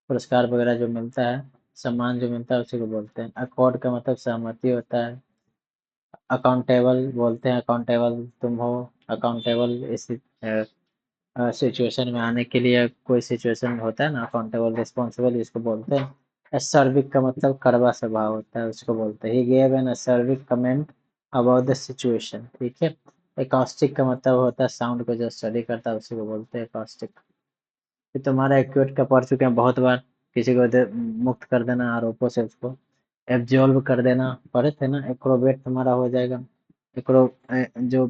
पुरस्कार वगैरह जो मिलता है, सम्मान जो मिलता है उसी को बोलते हैं। अकॉर्ड का मतलब सहमति होता है। अकाउंटेबल बोलते हैं, अकाउंटेबल तुम हो, अकाउंटेबल इस सिचुएशन में आने के लिए, कोई सिचुएशन होता है ना अकाउंटेबल रिस्पॉन्सिबल, इसको बोलते हैं। असर्विक का मतलब कड़वा स्वभाव होता है, उसको बोलते हैं। He gave an acerbic comment about the situation, ठीक है। एकॉस्टिक का मतलब होता है साउंड को जो स्टडी करता है उसी को बोलते हैं एकॉस्टिक। फिर तुम्हारा एक्यूट का पढ़ चुके हैं बहुत बार। किसी को मुक्त कर देना आरोपों से, उसको एब्जॉल्व कर देना पढ़े थे ना। एक्रोबेट तुम्हारा हो जाएगा, एक्रो जो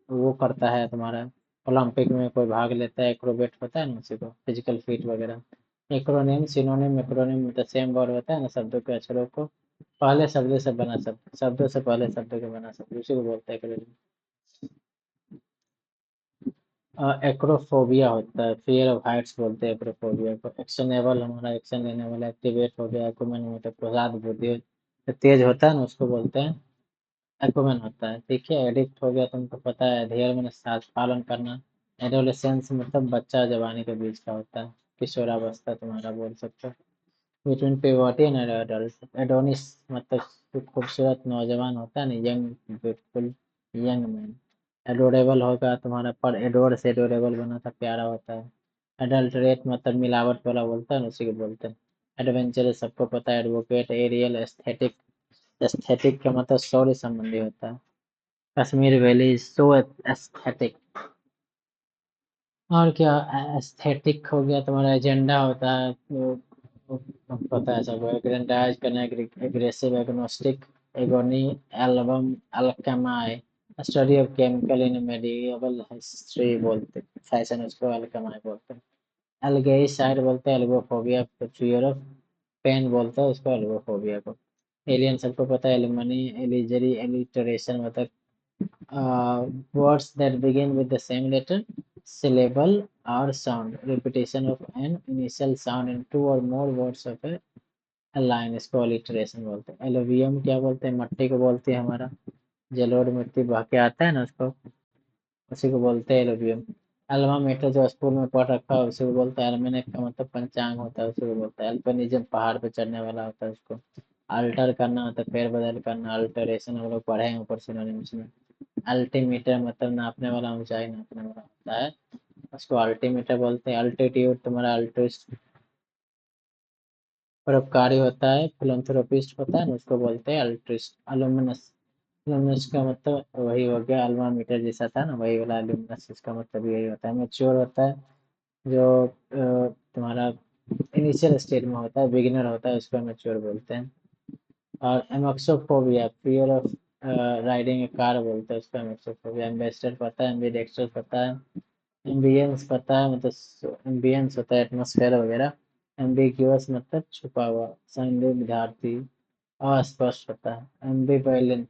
वो करता है तुम्हारा, ओलंपिक में कोई भाग लेता है, एक्रोबेट होता है ना उसी को, फिजिकल फीट वगैरह। एक्रोनिम सिनोनिम एक्रोनिम मतलब सेम वर्ड होता है ना, शब्दों के अक्षरों को पहले शब्दों से बना शब्द, शब्दों से पहले शब्दों के बना शब्द, उसी को बोलते हैं एक्रोनिम। एक्रोफोबिया होता है, फियर ऑफ हाइट्स बोलते हैं एक्रोफोबिया को। एक्शनेबल हमारा एक्शन लेने वाला, एक्टिवेट हो गया। एक्रोमैन मतलब प्रसाद बुद्धि जो तेज होता है ना उसको बोलते हैं एक्रोमैन होता है, ठीक है। एडिक्ट हो गया तुमको पता है, अधेड़ में साथ पालन करना। एडोलेसेंस मतलब बच्चा जवानी के बीच का होता है, किशोरावस्था तुम्हारा बोल सकते हो। Between puberty and adult, Adonis मतलब खूबसूरत नौजवान होता है ना, young beautiful young man. Adorable होगा तुम्हारा, पर एडोर से एडोरेबल बना था, प्यारा होता है। एडल्टरेट मतलब मिलावट वाला बोलता है ना, उसी को बोलते हैं। एडवेंचरस सबको पता है। एडवोकेट एरियल एस्थेटिक, एस्थेटिक का मतलब सौर्य संबंधी होता है। Kashmir valley so aesthetic. और क्या, एस्थेटिक हो गया तुम्हारा, एजेंडा होता है पता है सबको। एग्रेंडाइज करना, aggressive, agnostic, agony, album, alchemy, study of chemical in medieval history बोलते, फैशन उसको अल्केमाई बोलते हैं। एल्गेसाइड बोलते हैं एल्गोफोबिया, फियर ऑफ पेन बोलते हैं उसको एल्गोफोबिया को। एलियन सबको पता है, एलिमनी, एलिजरी, एलिटरेशन मतलब words that begin with the same letter, syllable, or sound. Repetition of an initial sound in two or more words of a line, इसको alliteration बोलते हैं। एलोवियम क्या बोलते हैं, मट्टी को बोलते हैं हमारा, जलोढ़ मिट्टी बह के आता है ना उसको, उसी को बोलते हैं एलोवियम। अल्मा मीटर जो स्कूल में पढ़ रखा है उसी को बोलते हैं। एल्मेनिक का मतलब पंचांग होता है, उसी को बोलते हैं। अल्पिनिज्म पहाड़ पे चढ़ने वाला होता है उसको। अल्टर करना होता है फेरबदल करना, अल्टरेशन हम लोग पढ़े हैं ऊपर सिनोनिम्स में। अल्टीमीटर मतलब नापने वाला, ऊंचाई नापने वाला होता है, उसको अल्टीमीटर बोलते हैं। अल्टीट्यूड तुम्हारा अल्ट्रिस्ट परोपकारी होता है, फिलंथ्रोपिस्ट होता है ना उसको बोलते हैं अल्ट्रिस्ट। अलुमिनस, अलुमिनस का मतलब वही हो गया, अल्मा मीटर जैसा था ना वही वाला अलुमिनस, इसका मतलब यही होता है। मेच्योर होता है जो तुम्हारा इनिशियल स्टेज में होता है, बिगिनर होता है, उसको मेच्योर बोलते हैं। और amaxophobia, fear of riding a car बोलते हैं उसको एमोक्सोफोबिया। एम्बेसडर पता है, एम्बीडेक्स्टर पता है, एम्बियंस पता है मतलब एम्बियंस होता है एटमॉस्फेयर वगैरह। एम्बिग्यूअस मतलब छुपा हुआ, संदिग्धार्थी, अस्पष्ट होता है। एम्बिवेलेंट,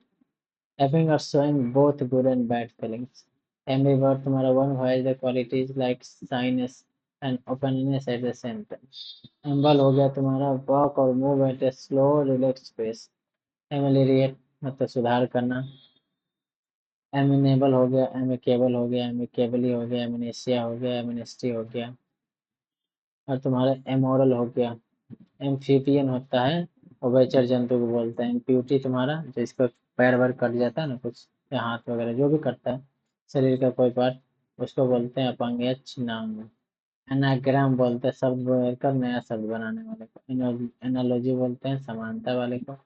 having or showing both good and bad feelings। Ambivert तुम्हारा one who has the qualities like shyness and openness at the same time। Amble हो गया तुम्हारा walk or move at a slow relaxed pace। Ameliorate मतलब सुधार करना। Amenable हो गया, amicable हो गया, एमिकेबली हो गया, एमिनेशिया हो गया, एमिनेस्टी हो गया। और तुम्हारा एमोरल हो गया। एम्फीबियन होता है, उभयचर जंतु को बोलते हैं। इम्प्यूटी तुम्हारा जिसका पैर वैर कट जाता है ना कुछ, या हाथ वगैरह जो भी कटता है शरीर का कोई पार्ट, उसको बोलते हैं अपंगच नाम। एनाग्राम बोलते हैं शब्द बोलकर नया शब्द बनाने वाले को। एनालॉजी बोलते हैं समानता वाले को।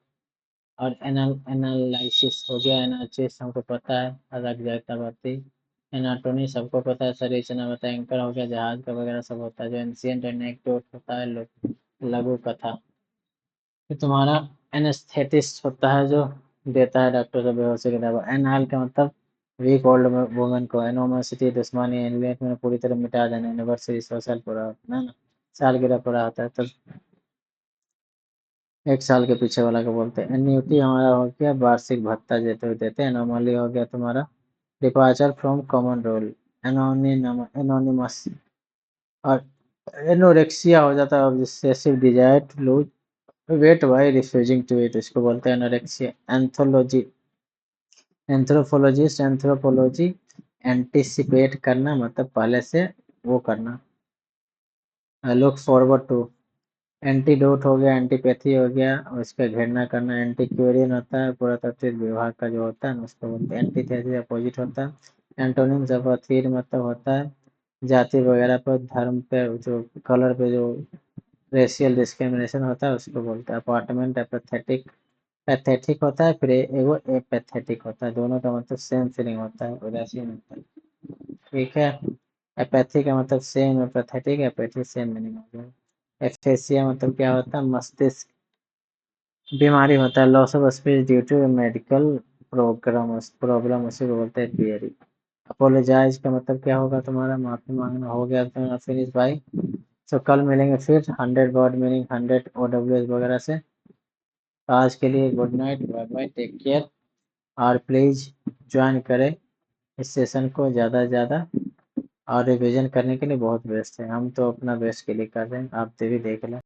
और एनालिसिस हो गया, एनालिसिस हमको पता है, अलग जाता बाती। एनाटोमी सबको पता है, शरीर रचना होता है। एंकर हो गया जहाज का वगैरह सब होता है। जो एंशियंट एनेक्डोट होता है, लघु कथा। फिर तुम्हारा एनेस्थेटिस्ट होता है जो देता है डॉक्टर को बेहोशी की दवा। एनआल का मतलब वीक ओल्ड वुमेन को। एनोमोसिटी दुश्मनी, एनलेट में पूरी तरह मिटा देना। यूनिवर्सिटी सोशल पूरा ना ना सालगिरह पूरा होता है तो एक साल के पीछे वाला को बोलते हैं। एन्युटी हमारा हो गया वार्षिक भत्ता देते हुए देते हैं। एनोमली हो गया तुम्हारा departure from common rule. Anonymous और एनोरेक्सिया हो जाता है obsessive desire to lose weight by refusing to eat, इसको बोलते हैं anorexia. Anthology, anthropologist, anthropology anticipate करना मतलब पहले से वो करना। लुक फॉरवर्ड टू, एंटीडोट हो गया, एंटीपैथी हो गया, और इसका घृणा करना। एंटीक्वेरियन होता है पुरातात्विक विभाग का जो होता है ना, उसको बोलते हैं। एंटीथेसिस अपोजिट होता है। एंटोनिम्स ऑफ अथीर मतलब होता है जाति वगैरह पर, धर्म पे, जो कलर पे जो रेशियल डिस्क्रिमिनेशन होता है उसको बोलते हैं। अपार्टमेंट एपैथेटिक, पैथेटिक होता है, फिर एगो एपैथेटिक होता है, दोनों का मतलब सेम फीलिंग होता है, उदासीन होता है। ठीक है, एपैथी का मतलब सेम, एपैथेटिक एपैथी सेम मीनिंग हो गया। एफेसिया मतलब क्या होता है, मस्तिष्क बीमारी होता है। Loss of speech due to medical problem उसे बोलते हैं पियरी। अपोलोजाइज का मतलब क्या होगा तुम्हारा, माफी मांगना। हो गया तुम्हारा फिनिश भाई। सो कल मिलेंगे फिर 100 वर्ड मीनिंग 100 OWS वगैरह से। आज के लिए good night, bye bye, take care. और प्लीज़ ज्वाइन करें इस सेशन को ज़्यादा से ज़्यादा, और रिवीजन करने के लिए बहुत बेस्ट है। हम तो अपना बेस्ट के लिए कर रहे हैं, आप भी देख लें।